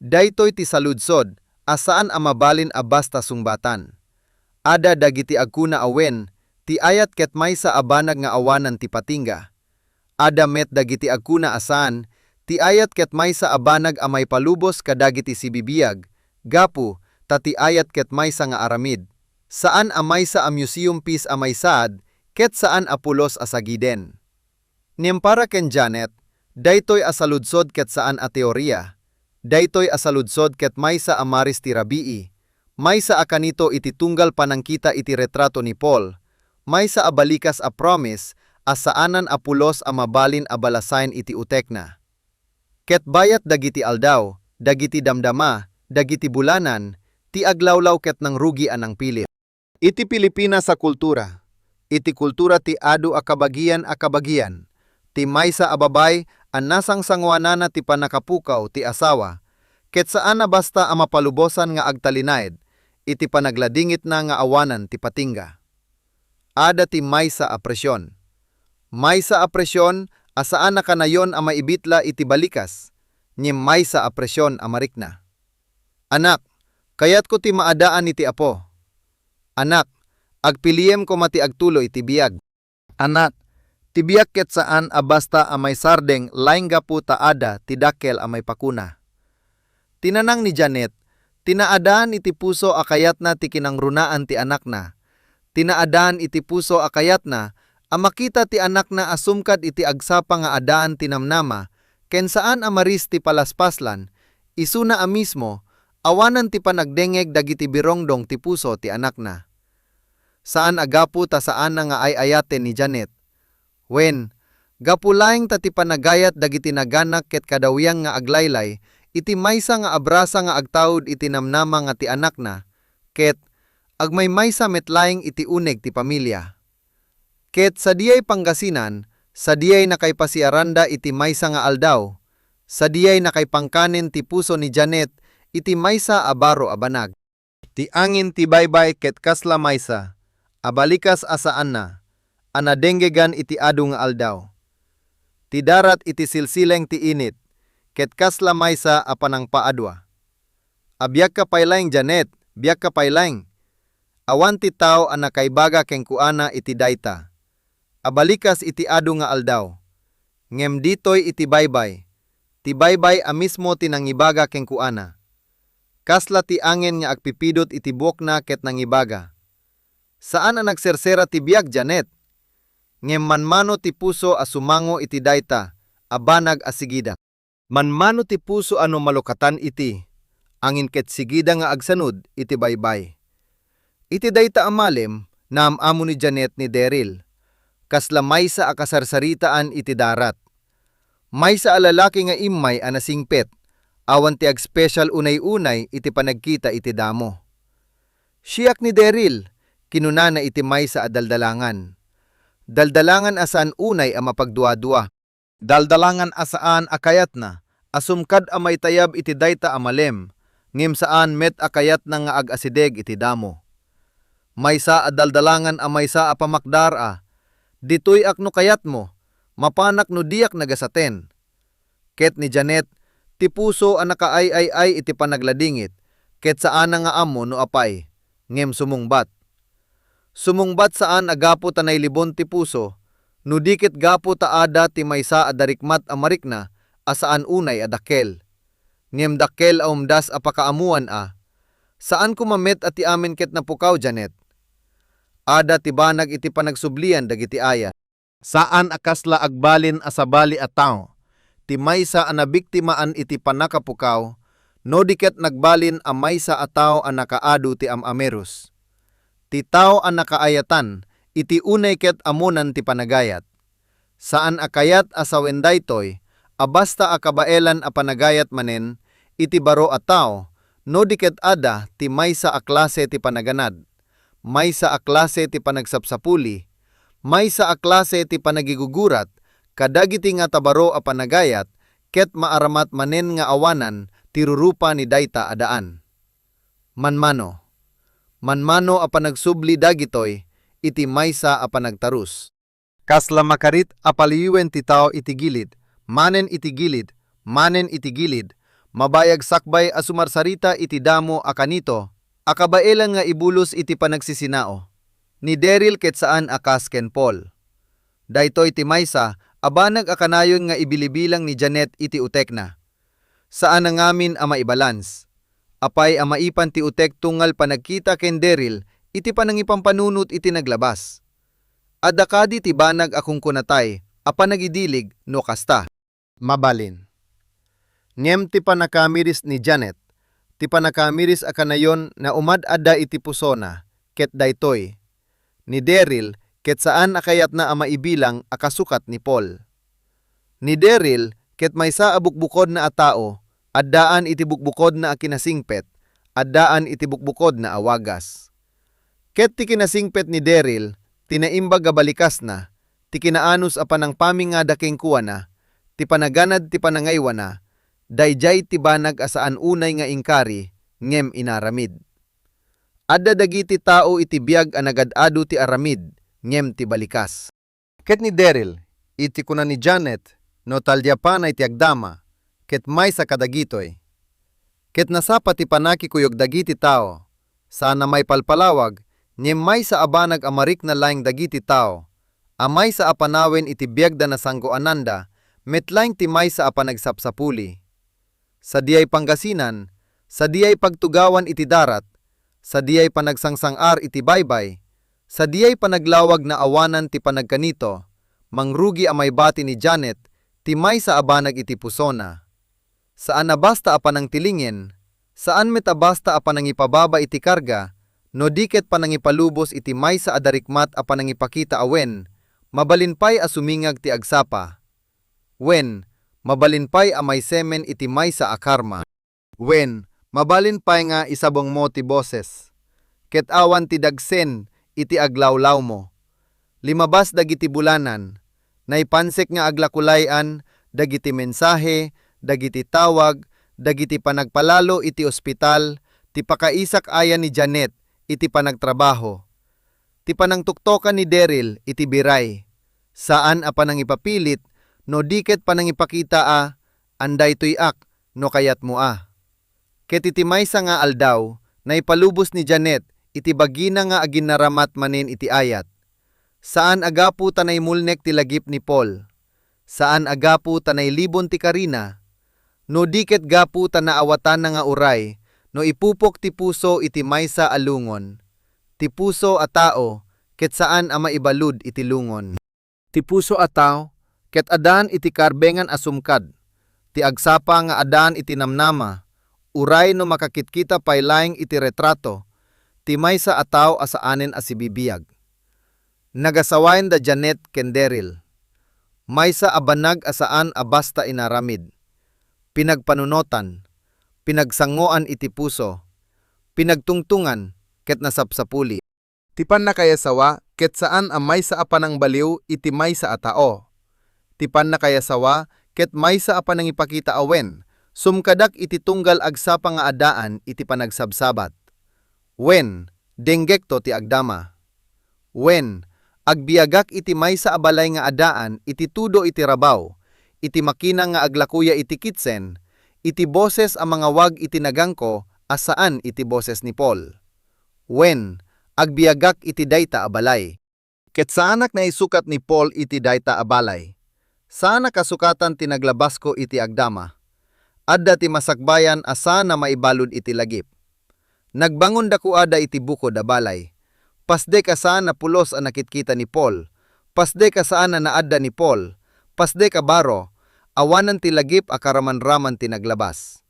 daytoy ti saludsod, asaan a mabalin a basta sungbatan. Ada dagiti agkuna awen, ti ayat ket maysa a banag nga awanan ti patingga. Ada met dagiti agkuna asaan, ti ayat ket maysa a banag a may palubos kadagiti sibibiyag, gapu, ta ti ayat ket maysa nga aramid. Saan a maysa a museum piece a may saad, ket saan a pulos a sagiden. Niempara ken Janet, daytoy a saludsod ket saan a teorya. Daytoy a saludsod ket maysa a maris ti rabii. Maysa a kanito iti tunggal panangkita iti retrato ni Paul. Maysa a balikas a promise a saanan a pulos a mabalin a balasain iti utekna. Ket bayat dagiti aldaw, dagiti damdama, dagiti bulanan, ti aglawlaw ket nang rugi anang pilit. Iti Pilipinas sa kultura. Iti kultura ti adu a kabagian, ti maysa a babay an nasangsangwanana ti panakapukaw ti asawa, ket saan na basta a mapalubosan nga agtalinaed, iti panagladingit na nga awanan ti patingga. Ada ti maysa a presyon. Maysa a presyon asaan na kanayon a maibitla iti balikas, ngem maysa a presyon a marikna. Anak, kayat ko ti maadaan iti apo. Anak, agpiliem ko mati agtuloy ti biyag. Anak, ti biyag ket saan a basta a may sardeng laing gapu ta ada ti dakkel a may pakuna. Tinanang ni Janet, tinaadaan iti puso a kayat na ti kinangrunaan ti anak na. Tinaadaan iti puso a kayat na, a makita ti anak na asumkad iti agsapa nga adaan tinamnama, ken saan a maris ti palaspaslan, isuna a mismo, awanan ti panagdengeg dagiti birongdong ti puso ti anak na. Saan agapu ta saan na nga ay-ayaten ni Janet? Wen, gapulaing ta ti panagayat dagiti naganak ket kadawiyang nga aglaylay, iti maysa nga abrasa nga agtawd iti namnama nga ti anak na, ket agmay maysa metlaing iti uneg ti pamilya. Ket sa diyay panggasinan, sa diyay nakaypasiaranda iti maysa nga aldaw, sa diyay nakaypangkanen ti puso ni Janet iti maysa a baro a banag. Ti angin ti baybay ket kasla maysa, abalikas asaan na, anadenggegan iti adu nga aldaw. Ti darat iti silsileng ti init, ket kasla maysa a panangpaadwa. Abyak ka paylaing Janet, biyak ka paylaing. Awan ti tao a nakaibaga ken kuana iti dayta. Abalikas iti adu nga aldaw. Ngem ditoy iti baybay. Ti baybay a mismo tinangibaga ken kuana. Kasla ti angin nga agpipidot iti buok na ket nangibaga. Saan a nagsersera ti biag Janet? Ngem manmano ti puso a sumango iti dayta, abanag a sigida. Manmano ti puso ano malukatan iti, angin ket sigida nga agsanod iti baybay. Iti dayta amalem, naamamo ni Janet ni Daryl, kasla maysa a kasarsaritaan iti darat. Maysa a lalaki nga immay a nasingpet, awan ti ag-special unay-unay iti panagkita iti damo. Siyak ni Daryl, kinunana iti maysa a daldalangan. Daldalangan asaan unay a mapagduadua. Daldalangan asaan akayat na, asumkad a may tayab iti dayta amalem, ngem saan met akayat na nga ag-asideg iti damo. Maysa a daldalangan a maysa a pamakdara, ditoy akno kayat mo, mapanak no diyak nagasaten. Ket ni Janet, ti puso a nakaay-ay-ay iti panagladingit, ket saan nga amo no apay, ngem sumungbat. Sumungbat saan agapo ta nailibon ti puso, no dikit gapo ta ada ti maysa a darikmat a marikna, asaan unay a dakkel. Ngem dakkel a umdas a pakaamuan a, saan kumamet at ti amin ket napukaw Janet? Ada ti banag iti panagsublian dagiti aya. Saan akasla agbalin asabali a tao, ti maysa a nabiktimaan iti panakapukaw, no diket nagbalin a maysa a tao a nakaadu ti amamerus. Ti tao a nakaayatan, iti unay ket amunan ti panagayat. Saan akayat asawen daytoy, abasta akabaelan a panagayat manen, iti baro a tao, no diket ada ti maysa a klase ti panaganad, maysa a klase ti panagsapsapuli, maysa a klase ti panagigugurat, kadagiti nga tabaro a panagayat, ket maaramat manen nga awanan ti rurupa ni dayta adaan. Manmano a panagsubli dagitoy, iti maysa a panagtarus. Kasla makarit a paliyuwen ti tao iti gilid, manen iti gilid, mabayag sakbay a sumarsarita iti damo a kanito, akabaelan nga ibulos iti panagsisinao. Ni Daryl ket saan akas ken Paul. Daytoy ti maysa, abanag akanayon nga ibilibilang ni Janet iti utek na. Saan na ngamin a maibalans? Apay a maipan ti utek tungal panagkita ken Daryl, iti panangipampanunot iti naglabas. Adakadi ti banag akong kunatay, a panagidilig no kasta. Mabalin. Ngem ti panakamiris ni Janet, ti panakamiris akanayon na umad-ada iti pusona, ket daytoy. Ni Daryl, ket saan akayat na ama ibilang akasukat ni Paul. Ni Daryl, ket maysa a bukbukod na a tao, addaan iti bukbukod na a kinasingpet, addaan iti bukbukod na awagas. Ket ti kinasingpet ni Daryl, tinaimbag a balikas na, ti kinaanus a panangpaming nga daking kuwa na, ti panaganad ti panangaywa na, dayjay ti banag asaan unay nga ingkari, ngem inaramid. Adda dagiti tao iti biag a nagadado ti aramid, ngem ti balikas. Ket ni Daryl, iti kuna ni Janet, no talyapanay ti agdama, ket maysa kadagitoy. Ket nasapa ti panakikuyog dagiti tao, sana may palpalawag, ngem maysa abanag amarik na laing dagiti tao, amay sa apanawen iti biagda na sanggoananda, metlaing ti maysa a panagsapsapuli. Sa diyay panggasinan, sa diyay pagtugawan iti darat, sa diyay panagsangsang-ar iti baybay, sa diyay panaglawag na awanan ti panagkanito, mangrugi a may bati ni Janet, ti maysa a banag iti pusona. Saan na basta a panangtilingin, saan met a basta a panangipababa iti karga, no diket panangipalubos iti maysa a darikmat a panangipakita awen, mabalinpay a sumingag ti agsapa. Wen, mabalinpay a may semen iti maysa a karma. Wen, mabalinpay nga isabong mo ti boses. Ket awan ti dagsen iti aglawlaw mo. Limabas dagiti bulanan, naipansek nga aglakulayan, dagiti mensahe, dagiti tawag, dagiti panagpalalo iti ospital, ti pakaisak ayan ni Janet, iti panagtrabaho. Ti panangtuktokan ni Daryl, iti biray. Saan a panangipapilit, no diket panangipakita a, anday tuyak, no kayat mo a. Ket iti maysa nga aldaw, na ipalubos ni Janet, iti bagina nga aginaramat manin iti ayat. Saan agapu tanay mulnek ti lagip ni Paul? Saan agapu tanay libon ti Karina? No diket gapu tanaawatan na nga uray, no ipupok ti puso iti maysa alungon. Ti puso a tao, ket saan a maibalud iti lungon. Ti puso a tao, ket adan iti karbengan asumkad. Ti agsapa nga adan iti namnama, uray no makakitkita paylaing iti retrato, ti maysa a tao asaanen a sibibiyag. Nagasawain da Janet ken Daryl. Maysa a banag asaan a basta inaramid. Pinagpanunotan, pinagsangoan iti puso, pinagtungtungan, ket nasapsapuli. Tipan na kayasawa, ket saan a maysa a panangbaliw iti maysa a tao. Tipan na kayasawa, ket maysa a panangipakita awen, sumkadak iti tunggal agsapa nga adaan iti panagsabsabat. Wen, denggekto ti agdama. Wen, agbiagak iti maysa a balay nga adaan iti tudo iti rabaw, iti makina nga aglakuya iti kitsen, iti boses a mga wag iti nagangko, asaan iti boses ni Paul. Wen, agbiagak iti dayta a balay. Ket saanak na isukat ni Paul iti dayta a balay. Sana kasukatan tinaglabas ko iti agdama. Adda ti masakbayan asa na maibalud iti lagip. Nagbangon da ko ada iti bukod a balay. Pasdek asa na pulos a nakitkita ni Paul. pasde ka saan na naadda ni Paul, pasde ka baro, awanan ti lagip a karaman-raman ti naglabas.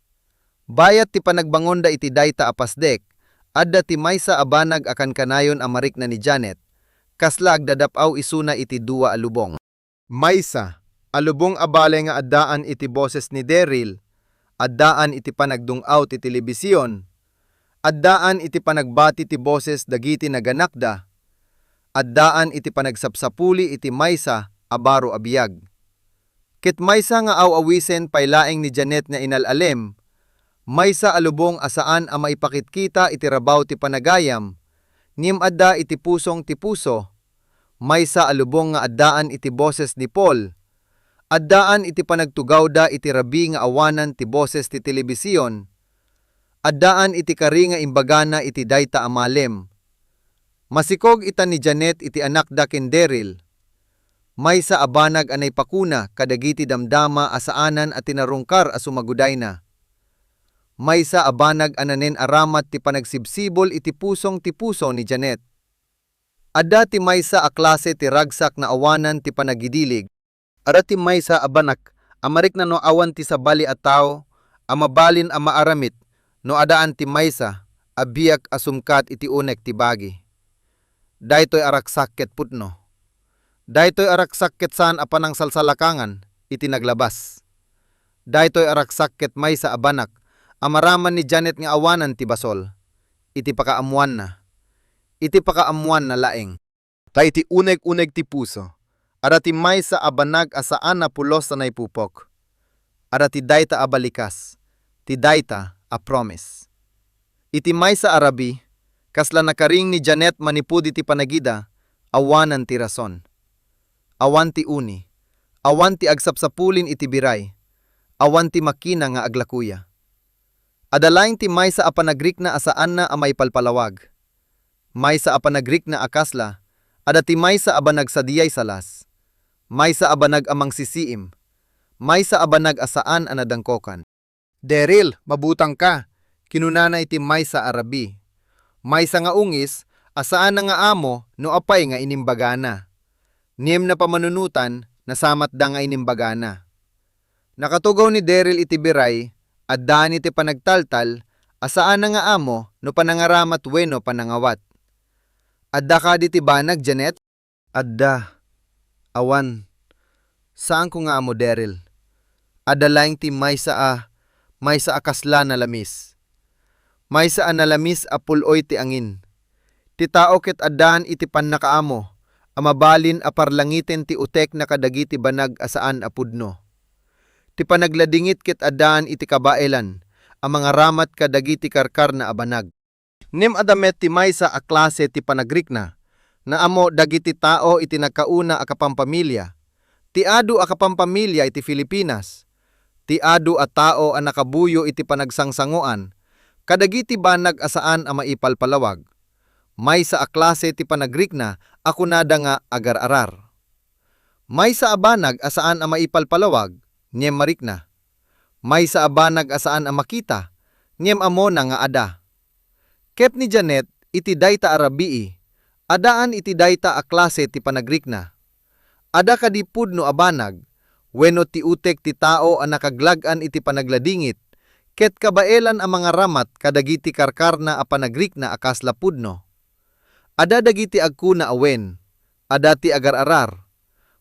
Bayat ti panagbangonda iti dayta a pasdek, adda ti maysa a banag akan kanayon a marik na ni Janet, kasla agdadapaw isuna iti dua a lubong. Maysa, alubong abale nga addaan iti boses ni Daryl, addaan iti panagdungaw ti telebisyon, addaan iti panagbati ti boses dagiti naganakda, addaan iti panagsapsapuli iti maysa abaro abiyag. Ket maysa nga awawisen paylaeng ni Janet nga inalalem, maysa alubong asaan a maipakitkita iti rabaw ti panagayam, ngem adda iti pusong ti puso, maysa alubong nga addaan iti boses ni Paul, addaan iti panagtugawda iti rabi nga awanan ti boses ti telebisyon, addaan iti kari nga imbagana iti dayta amalem. Masikog ita ni Janet iti anak da ken Daryl, maysa abanag anay pakuna kadagiti damdama asaanan at tinarungkar a sumaguday na. Maysa abanag ananen aramat ti panagsibsibol iti pusong ti puso ni Janet. Adda ti maysa a klase ti ragsak na awanan ti panagidilig. Ara ti maysa abanak amarik na no awan ti sabali a tao, amabalin a maaramit, no adaan ti maysa a biyak a sumkat iti unek ti bagi. Daytoy araksak ket putno. Daytoy araksak ket saan a panang salsalakangan iti naglabas. Daytoy araksak ket maysa a banak amaraman ni Janet nga awanan ti basol. Iti pakaamuan na. Iti pakaamuan na laeng. Ta iti uneg-uneg ti puso. Ara ti maysa a banag asaan na pulos na naipupok. Ara ti dayta a balikas. Ti dayta a promise. Iti maysa arabi, kasla nakaring ni Janet manipud iti panagida, awanan ti rason. Awan ti uni. Awan ti agsapsapulin iti biray. Awan ti makina nga aglakuya. Adalaing ti maysa a panagrik na asaan na amay palpalawag. Maysa a panagrik na akasla, ada ti maysa a banag sa diyay salas. Maysa a banag amang sisiim. Maysa a banag asaan anadangkokan. Daryl, mabutang ka. Kinunana iti maysa arabi. Maysa nga ungis, asaan na nga amo no apay nga inimbagana. Niem na pamanunutan, nasamat da nga inimbagana. Nakatugaw ni Daryl iti biray, addaan iti panagtaltal, asaan na nga amo no panangaramat wenno panangawat. Adda ka di ti banag, Janet? Adda. Awan. Saan ko nga amo, Daryl? Adalaing ti maysa a kasla na lamis. Maysa a nalamis a puloy ti angin. Ti tao ket addaan iti pannakaamo, amabalin a parlangiten ti utek na kadagiti banag asaan a pudno. Ti panagladingit ket addaan iti kabaelan, a mga ramat kadagiti karkar na abanag. Nem adamet ti maysa a klase ti panagrikna, na amo dagiti tao iti nagkauna a kapampamilya. Ti adu a kapampamilya iti Filipinas. Ti adu a tao a nakabuyo iti panagsangsanguan, kadagiti banag asaan a maipalpalawag. Maysa a klase ti panagrikna a kunada nga agar-arar. Maysa a banag asaan a maipalpalawag, ngem marikna. Maysa a banag asaan a makita, ngem amo na nga ada. Ket ni Janet iti dayta arabii, adaan iti dayta a klase ti panagrikna. Ada kadi pudno a banag, wenno ti utek ti tao a nakaglag-an iti panagladingit, ket kabaelan a mga ramat kadagiti karkarna a panagrikna a kasla pudno. Ada dagiti agkuna awen, ada ti agar-arar.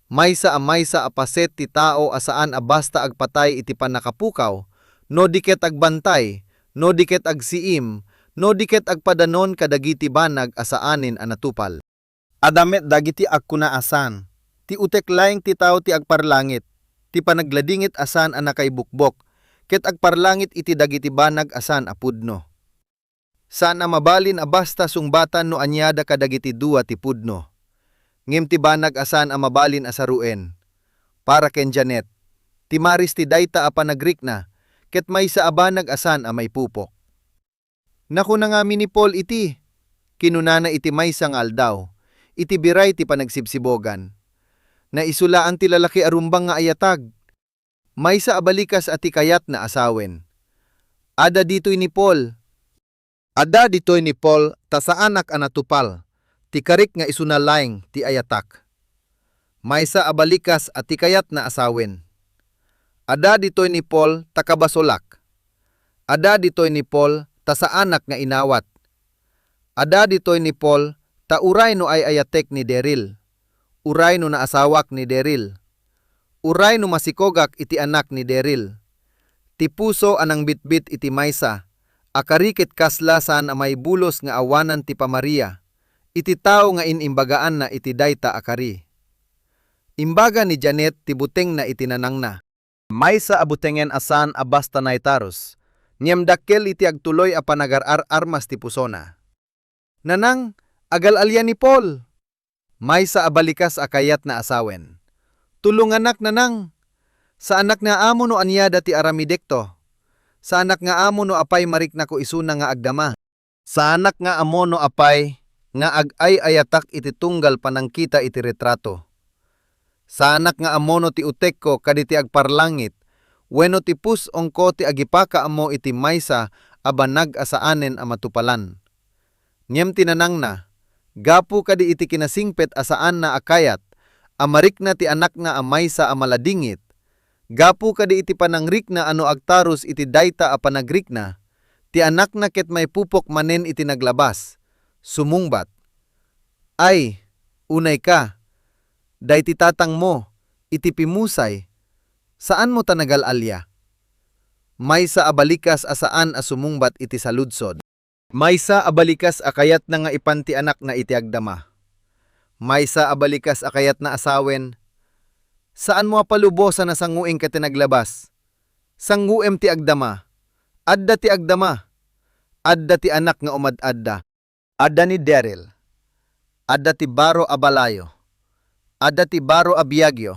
Maysa a paset ti tao asaan a basta agpatay iti panakapukaw, no diket agbantay, no diket agsiim, no diket agpadanon kadagiti banag asaanin a natupal. Adamet dagiti agkuna asan, ti utek laeng ti tao ti agparlangit, ti panagladingit asan a nakaibukbok, ket agparlangit iti dagiti banag asan a pudno. Saan a mabalin a basta sungbatan no anyada kadagiti dua ti pudno. Ngem ti banag asan a mabalin a saruen. Para ken Janet, ti maris ti dayta a panagrikna, ket maysa a banag asan a may pupok. Naku na nga ni Paul iti, kinunana iti maysa nga aldaw, iti biray ti panagsibsibogan. Na isulaan ti lalaki arumbang nga ayatag, maysa a balikas ati kayat na asawen. Ada ditoy ni Paul, ta sa anak a natupal, ti karik nga isunalaeng ti ayatak. maysa abalikas at tikayat na asawen. Ada ditoy ni Paul takabasolak. Ada ditoy ni Paul ta sa anak nga inawat. Ada ditoy ni Paul ta uray no ay ayatek ni Daryl. Uray no naasawak ni Daryl. Uray no masikogak iti anak ni Daryl. Ti puso anang bitbit iti maysa. Akarikit kasla saan amay bulos nga awanan ti pamaria. Iti tao nga inimbagaan na iti dayta akari. Imbaga ni Janet ti buteng na itinanang na. Maysa abutengen asan abasta na itaros. Niyem dakkel iti agtuloy a panagarar armas ti pusona. Nanang, agal-alya ni Paul. Maysa abalikas akayat na asawen. Tulunganak nanang. Sa anak nga amo no anyada ti aramidekto. Sa anak nga amo no apay marik na ko isuna nga agdama. Sa anak nga amo no apay nga agay ayatak iti tunggal panangkita iti retrato. Sa anak nga amo no ti utek ko kaditi agparlangit. Wenno ti pus ongko ti agipaka amo iti maysa abanag asaanen a matupalan. Ngem tinanang na, gapu kadi iti kinasingpet asaan na akayat, amarik na ti anak nga amaysa a maladingit, gapu kadi iti panangrik na ano agtarus iti dayta a panagrik na, ti anak na ket may pupok manen iti naglabas, sumungbat. Ay, unay ka, day ti tatang mo, iti pimusay, saan mo tanagal-alya? Maysa abalikas asaan a sumungbat iti saludsod. Maysa abalikas akayat na nga ipanti anak na iti agdama. Maysa abalikas akayat na asawen. Saan mo apalubosan na sanguing ka tinaglabas? Sanguem ti agdama. Adda ti agdama. Adda ti anak nga umad-adda. Adda ni Daryl. Adda ti baro abalayo. Adda ti baro abiyagyo.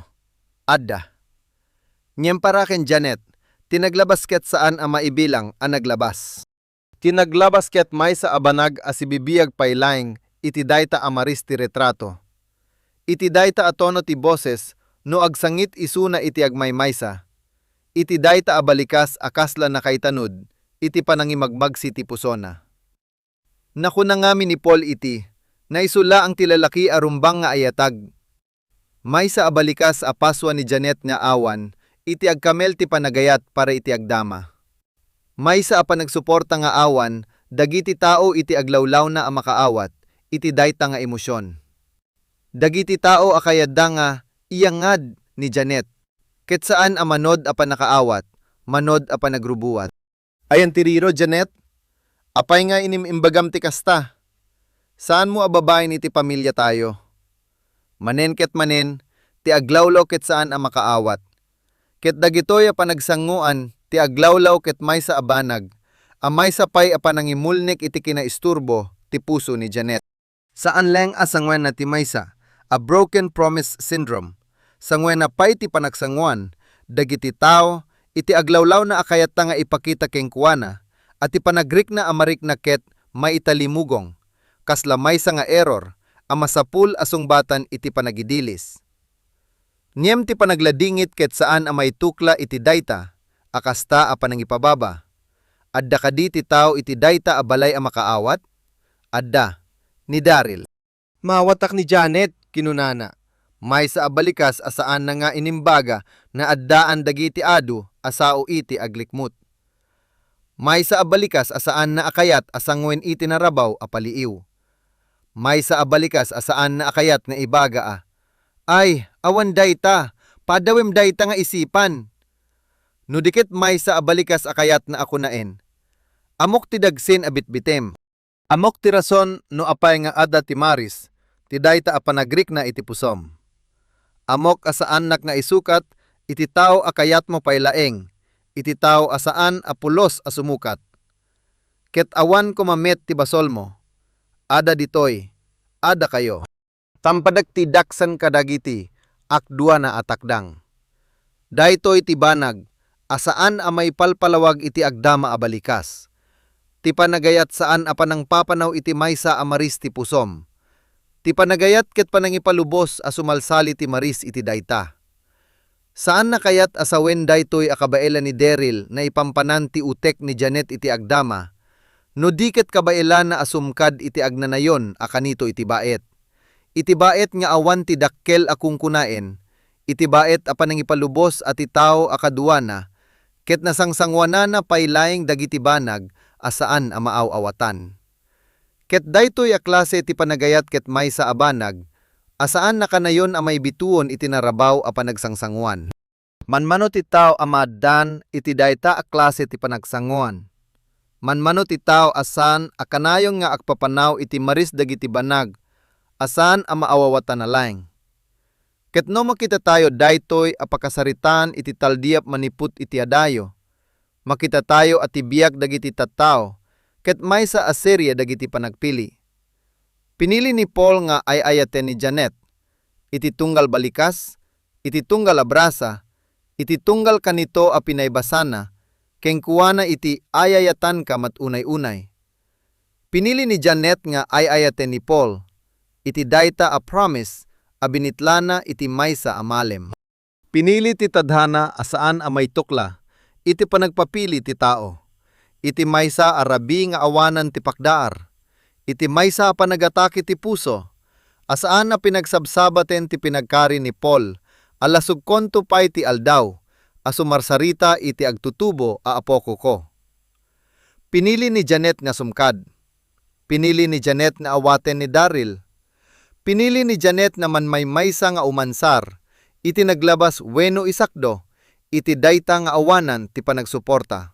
Adda. Ngem para ken Janet, tinaglabas ket saan a maibilang a naglabas. Tinaglabas ket maysa abanag a sibibiyag paylaeng iti dayta amaris ti retrato. Iti dayta atono ti boses no agsangit isuna iti agmaymaysa. Iti dayta abalikas akasla na kaitanod iti panangimagmagsi ti pusona. Nakuna ngamin ni Paul iti, naisula ang tilalaki arumbang nga ayatag. Maysa abalikas a paswa ni Janet nga awan iti agkamel ti panagayat para iti agdama. Maysa a panagsuporta nga awan, dagiti tao iti aglawlaw na a makaawat, iti dayta nga emosyon. Dagiti tao akayadda nga iyangad ni Janet, ket saan a manod a panakaawat, manod a panagrubuwat. Ayan tiriro Janet, apay nga inimimbagam ti kasta. Saan mo ababain iti pamilya tayo? Manen ket manen, ti aglawlaw ket saan a makaawat. Ket dagitoy a panagsanguan, ti aglawlaw ket maysa abanag, a maysa pay a panangimulnek iti kinaisturbo ti puso ni Janet. Saan leng asangwen na ti maysa, a broken promise syndrome. Sangwen na pay ti panagsanguan, dagiti tao, iti aglawlaw na akayat nga ipakita keng kuwana, at ti panagrik na amarik na ket may italimugong, kasla maysa nga error, a masapul asungbatan iti panagidilis. Niem ti panagladingit ket saan a may tukla iti dayta, akasta a panangipababa. Adda kadi ti tao iti dayta a balay a makaawat? Adda, ni Daryl. Mawatak ni Janet, kinunana. Maysa abalikas asaan na nga inimbaga na addaan dagiti adu asao iti aglikmut. Maysa abalikas asaan na akayat asangwen iti narabaw a paliiw. Maysa abalikas asaan na akayat nga ibaga a. Ay, awan dayta, padawem dayta nga isipan. No dikit maysa abalikas akayat na ako naen. Amok ti dagsin a bitbitem. Amok ti rason no apay nga adda ti maris, ti dayta a panagrik na iti pusom. Amok asaan nak nga isukat, iti tao akayat mo paylaeng, iti tao asaan a pulos a sumukat. Ket awan ko mamet ti basol mo, ada ditoy, ada kayo. Tampadag ti daksan kadagiti, akdua na atakdang. Daytoy ti banag, asaan a may palpalawag iti agdama a balikas. Ti panagayat saan a panang papanaw iti maysa a maris ti pusom. Ti panagayat ket panangipalubos a sumalsali ti maris iti dayta. Saan na kayat asawen daytoy a kabaela ni Daryl na ipampanan ti utek ni Janet iti agdama, no di ket kabaela na asumkad iti agnanayon a kanito iti baet. Itibaet nga awan ti dakkel akong kunaen, itibaet apan ang ipalubos at itaw akaduana, ket nasangsangwanana paylaing dagiti banag asaan a maaw-awatan. Ket daytoy a klase ti panagayat ket maysa a banag, asaan nakanayon a may bituon iti narabaw a panagsangsanguan. Manmanot itaw a maaddan iti dayta a klase ti panagsanguan. Manmanot itaw asan a kanayong nga agpapanaw iti maris dagiti banag, asan a maawawatan na laeng. Ket no makita tayo daytoy a pakasaritan iti taldiap maniput iti adayo, makita tayo at ibiyag dagiti tattao, ket maysa a serye dagiti panagpili. Pinili ni Paul nga ayayaten ni Janet, iti tunggal balikas, iti tunggal abrasa, iti tunggal kanito a pinaybasana, keng kuwana iti ayayatan ka mat unay-unay. Pinili ni Janet nga ayayaten ni Paul, iti dayta a promise a binitlana iti maysa a malem. Pinili ti tadhana asaan a may tukla, iti panagpapili ti tao. Iti maysa a rabi nga awanan ti pakdaar. Iti maysa a panagatake ti puso, asaan a pinagsabsabaten ti pinagkari ni Paul, alasug konto pay ti aldaw, asumarsarita iti agtutubo a apoko ko. Pinili ni Janet nga sumkad. Pinili ni Janet na awaten ni Daryl. Pinili ni Janet na manmaymaysa nga umansar, iti naglabas wenno isakdo, iti dayta nga awanan ti panagsuporta.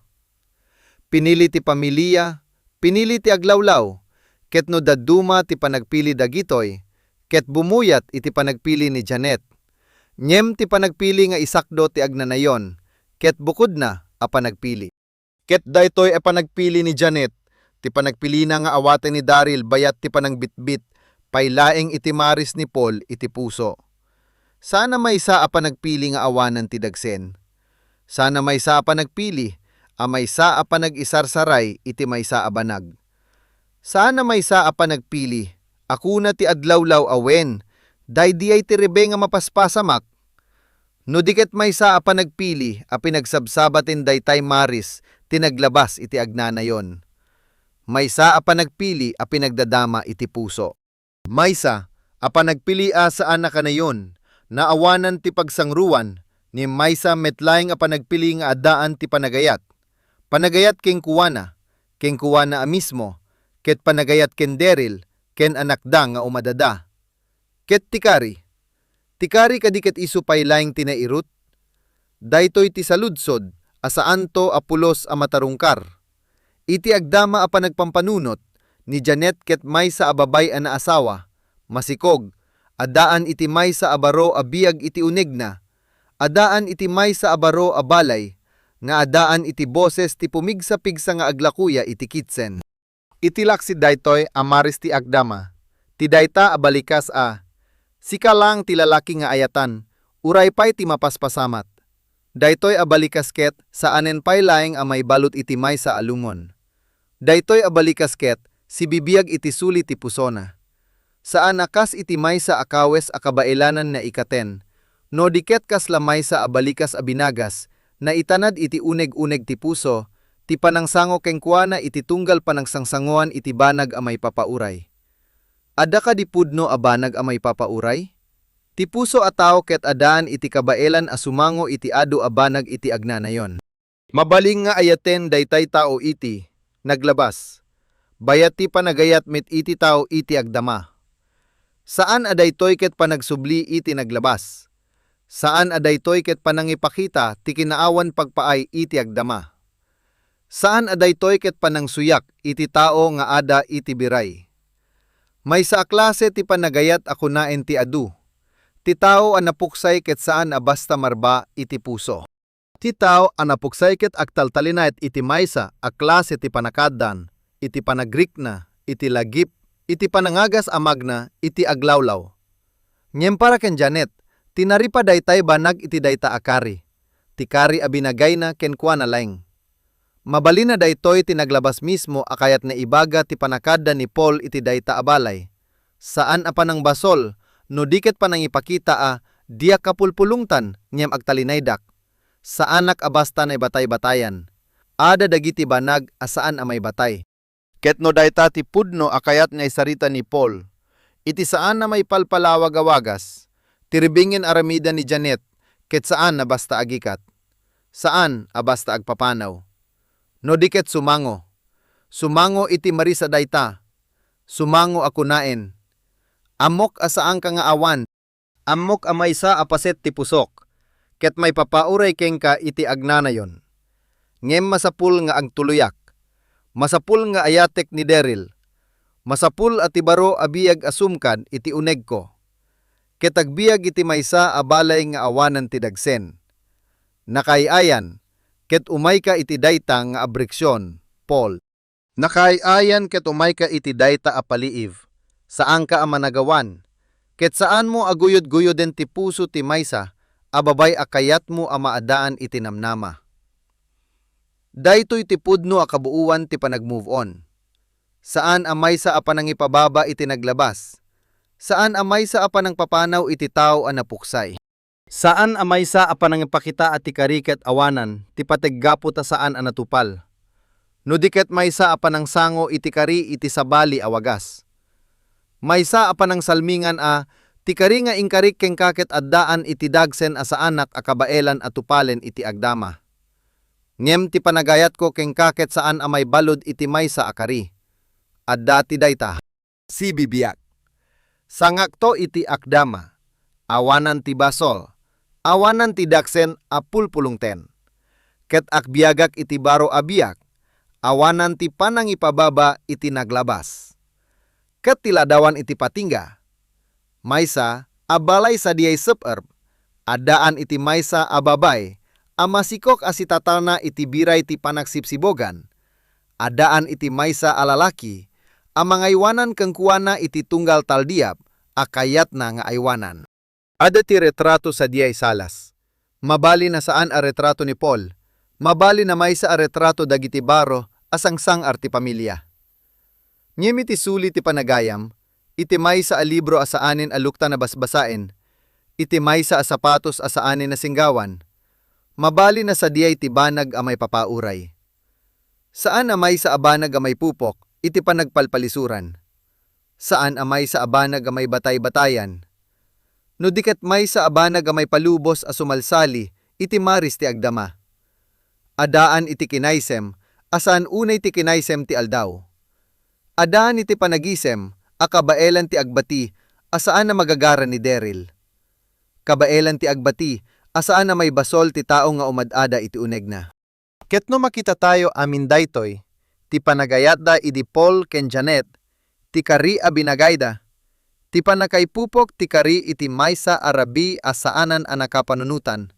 Pinili ti pamilya, pinili ti aglawlaw, ket no daduma ti panagpili dagitoy, ket bumuyat iti panagpili ni Janet. Nyem ti panagpili nga isakdo ti agnanayon, ket bukod na a panagpili. Ket daytoy a panagpili ni Janet, ti panagpili na nga awaten ni Daryl bayat ti panagbitbit, paylaeng iti maris ni Paul iti puso. Sana maysa a panagpili nga awanan ti dagsen. Sana maysa a panagpili, a maysa a panag-isarsaray iti maysa a banag. Sana maysa a panagpili, akuna ti adlawlaw awen, daydi ay ti rebe nga mapaspasamak. No diket maysa a panagpili, a pinagsabsabatin daytay maris, tinaglabas iti agnanayon. Maysa a panagpili, a pinagdadama iti puso. Maysa a panagpilia saan na kanayon, na awanan ti pagsangruan, ni maysa metlaeng a panagpili nga adaan ti panagayat. Panagayat ken kuwana a mismo, ket panagayat ken Daryl, ken anakda nga umadada. Ket tikari kadiket isu paylaeng tinairut, daytoy ti saludsod, asaan to apulos a matarungkar. Iti agdama a panagpampanunot, ni Janet ket maysa a babay a naasawa, masikog, adaan iti maysa a baro a biag iti uneg na, adaan iti maysa a baro a balay, nga adaan iti boses ti pumigsa-pigsa nga aglakuya iti kitsen. Itilak si daytoy a maris ti agdama, ti dayta a balikas a, sika lang ti lalaki nga ayatan, uray pay ti mapaspasamat. Daytoy a balikas ket saanen pay laeng a may balot iti maysa a lungon. Daytoy a balikas ket si bibiyag iti suli ti pusona. Saan akas iti maysa a kawes a kabailanan na ikaten, no diket kas lamaysa a balikas a binagas, na itanad iti uneg-uneg ti puso, ti panangsango keng kuana iti tunggal panangsangsanguan iti banag a may papauray. Ada ka di pudno a banag a may papauray? Ti puso a tao ket adaan iti kabailan a sumango iti adu a banag iti agnanayon. Mabaling nga ayaten daytay tao iti, naglabas. Bayat ti panagayat met iti tao iti agdama. Saan adaytoy ket panagsubli iti naglabas? Saan adaytoy ket panangipakita ti kinaawan pagpaay iti agdama? Saan adaytoy ket panangsuyak iti tao nga ada iti biray? Maysa a klase ti panagayat a kunaen ti adu. Ti tao a napuksay ket saan a basta marba iti puso. Ti tao a napuksay ket agtaltalinayt iti maysa a klase ti panakaddan, iti panagrikna, iti lagip, iti panangagas amagna, iti aglawlaw. Ngem para ken Janet, tinaripa daytay banag iti dayta akari. Ti kari a binagay na ken kuana laeng. Mabalina daytoy tinaglabas mismo akayat na ibaga ti panakadda ni Paul iti dayta abalay. Saan a panangbasol, no diket panangipakita a diak kapulpulungtan ngem agtalinaydak. Saanak abasta na batay-batayan. Ada dagiti banag asaan a may batay. Ket no dayta ti pudno akayat nga isarita ni Paul, iti saan na may palpalawag-awagas, tiribingin aramida ni Janet, ket saan na basta agikat. Saan a basta agpapanaw. No di ket sumango. Sumango iti marisa dayta. Sumango ako naen. Amok asaang ka nga awan. Amok amaysa apaset ti pusok. Ket may papauray keng ka iti agnanayon. Ngem masapul nga agtuluyak. Masapul nga ayatek ni Daryl. Masapul at ibaro abiyag asumkad iti uneg ko. Ket agbiag iti maysa abalay nga awanan ti dagsen. Nakaiayan, ket umay ka iti dayta nga abriksyon, Paul. Nakaiayan ket umay ka iti dayta apaliiv. Saan ka amanagawan? Ket saan mo aguyod-guyoden ti puso ti maysa, ababay akayat mo amaadaan iti namnama. Daytoy ti pudno akabuuan ti panag-move on. Saan amay sa apanang ipababa iti naglabas? Saan amay sa apanang papanaw iti tao a napuksay? Saan amay sa apanang ipakita at ti kariket awanan, ti pateggapo ta saan a natupal? No diket may sa apanang sango iti kari iti sabali awagas. May sa apanang salmingan a, ti kari nga ingkarik keng kaket addaan iti dagsen a saanak akabaelan at tupalen iti agdama. Ngem ti panagayat ko keng kaket saan amay balod iti may sa akari. Adda ti dayta. Si bibiyak. Sangak to iti akdama. Awanan ti basol. Awanan ti daksen a pulpulungten. Ket akbiagak iti baro abiyak. Awanan ti panang ipababa iti naglabas. Ket tiladawan iti patingga. Maysa abalay sa diyay seperb. Adaan iti maysa ababay. Amasikok asitatalna iti biray ti panagsipsibogan. Adaan iti maysa alalaki. Amangaywanan kang kuwana iti tunggal taldiap. Akayat na nga aywanan. Ada ti retrato sa diyay salas. Mabali na saan a retrato ni Paul. Mabali na maysa a retrato dagiti baro asangsang arti pamilya. Ngem iti suli ti panagayam, iti maysa a libro asaanin a lukta na basbasaen, iti maysa a sapatos asaanin na singgawan, mabali na sa diyay ti banag a may papauray. Saan amay sa abanag a may pupok, iti panagpalpalisuran? Saan amay sa abanag a may batay-batayan? No diket may sa abanag a may palubos a sumalsali, iti maris ti agdama. Adaan iti kinaysem, asaan unay ti kinaysem ti aldaw. Adaan iti panagisem, akabaelan ti agbati, asaan na magagara ni Daryl. Kabaelan ti agbati, asaan na may basol ti tao nga umadada iti uneg na. Ket no makita tayo amin daytoy, ti panagayat da idi Paul ken Janet, ti kari a binagayda, ti panakaipupok ti kari iti maysa arabi asaanan a nakapanunutan,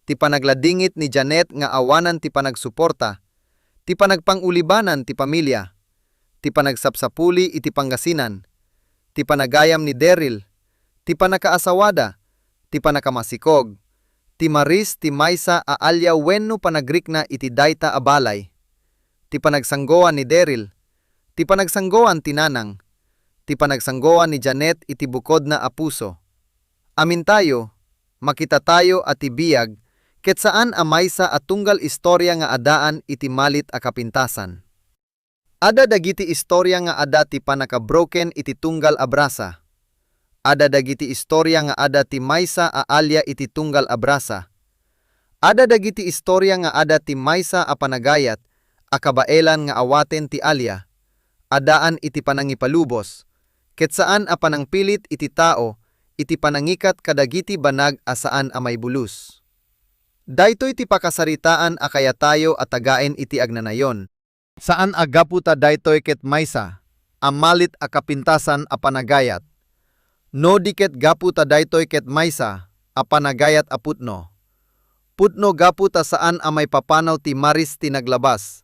ti panagladingit ni Janet nga awanan ti panagsuporta, ti panagpangulibanan ti pamilya, ti panagsapsapuli iti panggasinan, ti panagayam ni Daryl, ti panakaasawada, ti panakamasikog, ti maris ti maysa a alya wenno panagrikna iti dayta abalay, ti panagsanggoan ni Daryl, ti panagsanggoan ti nanang, ti panagsanggoan ni Janet iti bukod na apuso. Amin tayo, makita tayo at ibiyag, ket saan amaysa at tunggal istorya nga adaan iti malit a kapintasan. Ada dagiti istorya nga ada ti panakabroken iti tunggal abrasa. Ada dagiti istorya nga ada ti maysa a alya iti tunggal abrasa. Ada dagiti istorya nga ada ti maysa a panagayat, a kabaelan nga awaten ti alya. Adaan iti panangipalubos, ket saan a panangpilit iti tao, iti panangikat kadagiti banag asaan a may bulus. Daytoy ti pakasaritaan a kaya tayo at tagain iti agnanayon. Saan agaputa daytoy ket maysa, amalit a kapintasan a panagayat. No diket gaputa daytoy ket maysa, a panagayat a putno. Putno gaputa saan a may papanaw ti maris ti naglabas.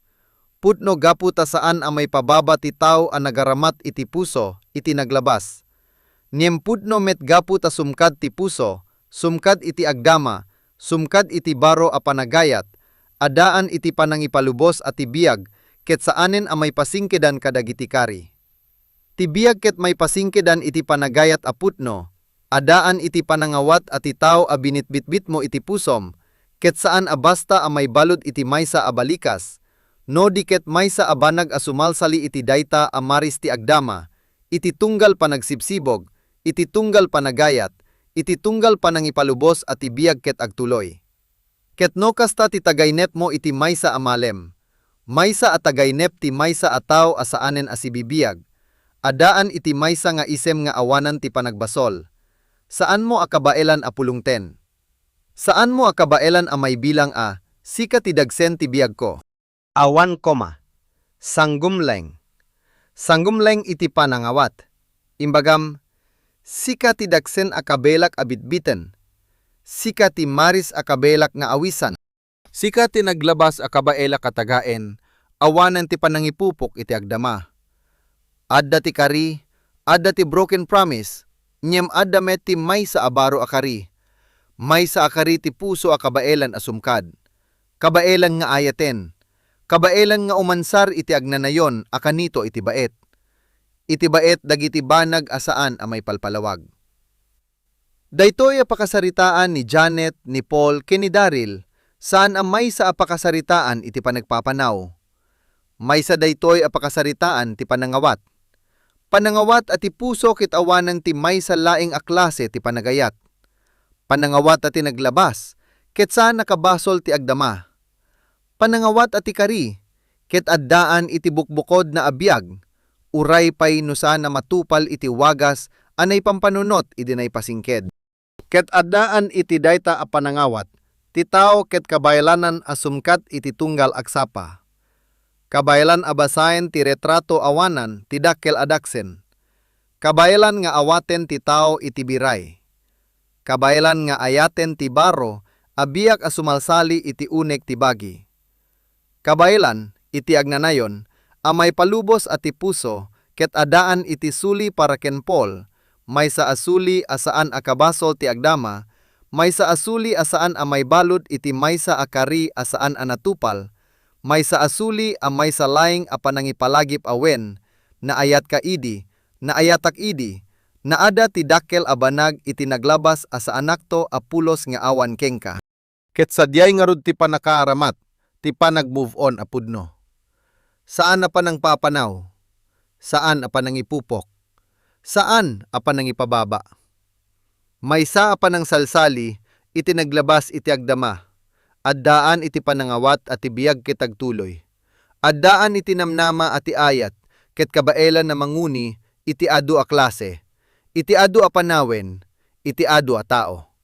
Putno gaputa saan a may pababa ti tao a nagaramat iti puso, iti naglabas. Ngem putno met gaputa sumkad ti puso, sumkad iti agdama, sumkad iti baro a panagayat, adaan iti panangipalubos at tibiyag, ket saanen a may pasingkedan kadagiti kari. Tibiyag ket may pasingkedan iti panagayat a putno, adaan iti panangawat at ti tao a binitbitbit mo iti pusom, ket saan a basta a may balod iti maysa a balikas, no diket maysa a banag a sumalsali iti dayta a maris ti agdama, iti tunggal panagsibsibog, iti tunggal panagayat, iti tunggal panangipalubos at ibiyag ket agtuloy. Ket no kasta ti tagaynep mo iti maysa a malem, maysa a tagaynep ti maysa a tao asaanen a sibibiyag, adaan iti maysa nga isem nga awanan ti panagbasol. Saan mo akabaelan a pulungten? Saan mo akabaelan a may bilang a, sika ti dagsen ti biyag ko? Awan koma, sanggumleng. Sanggumleng iti panangawat. Imbagam, sika ti dagsen a kabelak a bitbiten. Sika ti maris a kabelak nga awisan. Sika ti naglabas a kabaelak katagaen, awanan ti panangipupok iti agdama. Adda ti kari, adda ti broken promise, nyem adda met ti maysa a baro a kari. Maysa a kari ti puso a kabaelan a sumkad. Kabaelan nga ayaten. Kabaelan nga umansar iti agnanayon a kanito iti baet. Iti baet dagiti banag asaan a may palpalawag. Daytoy a pakasaritaan ni Janet, ni Paul, ken ni Daryl, saan a maysa a pakasaritaan iti panagpapanaw. Maysa daytoy a pakasaritaan ti panangawat. Panangawat at ti puso kit awanan ti maysa laing a klase ti panagayat. Panangawat at ti naglabas, ket saan nakabasol ti agdama. Panangawat at ti kari, ket addaan iti bukbukod na abiyag, uray pay no sana matupal iti wagas anay pampanunot idinay pasingked. Ket addaan iti dayta a panangawat, ti tao ket kabaylanan asumkat iti tunggal agsapa. Kabaylan abasayen ti retrato awanan ti dakkel adaksen. Kabaylan nga awaten ti tao iti biray. Kabaylan nga ayaten ti baro, abiyak a sumalsali iti unek ti bagi. Kabaylan, iti agnanayon, amay palubos at ti puso, ket adaan iti suli para ken Paul, maysa asuli asaan akabasol ti agdama, maysa asuli asaan amay balod iti maysa akari asaan anatupal, maysa asuli a maysa laing a panangipalagip awen, na ayat ka idi, na ayatak idi, na ada ti dakkel a banag iti naglabas asa anakto a pulos nga awan kengka. Ket sadyay nga rod ti panakaaramat, ti panag-move on a pudno. Saan a panang papanaw? Saan a panang ipupok? Saan a panang ipababa? Maysa a panang salsali, iti naglabas iti agdama. Addaan iti panangawat at ibiyag ket agtuloy. Addaan iti namnama at ayat, ket kabaelan na manguni, iti adu a klase. Iti adu a panawen, iti adu a tao.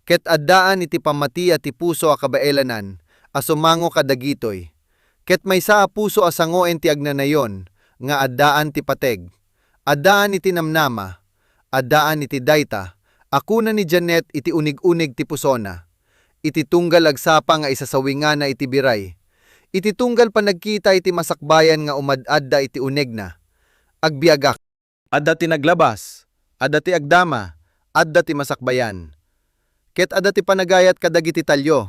Ket addaan iti pamati at ti puso a kabaelanan, asumango kadagitoy. Ket maysa a puso a sangoen ti agnanayon, nga addaan ti pateg. Addaan iti namnama, addaan iti dayta, akuna ni Janet iti unig-unig ti pusona. Iti tunggal agsapa nga isasawingan na iti biray. Iti tunggal panagkita iti masakbayan nga umadadda iti uneg na. Agbiagak. Adda ti naglabas, adda ti agdama, adda ti masakbayan. Ket adda ti panagayat kadagiti talyo,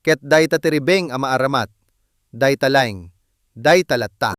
ket dayta ti ribeng a maaramat, dayta laeng, dayta latta.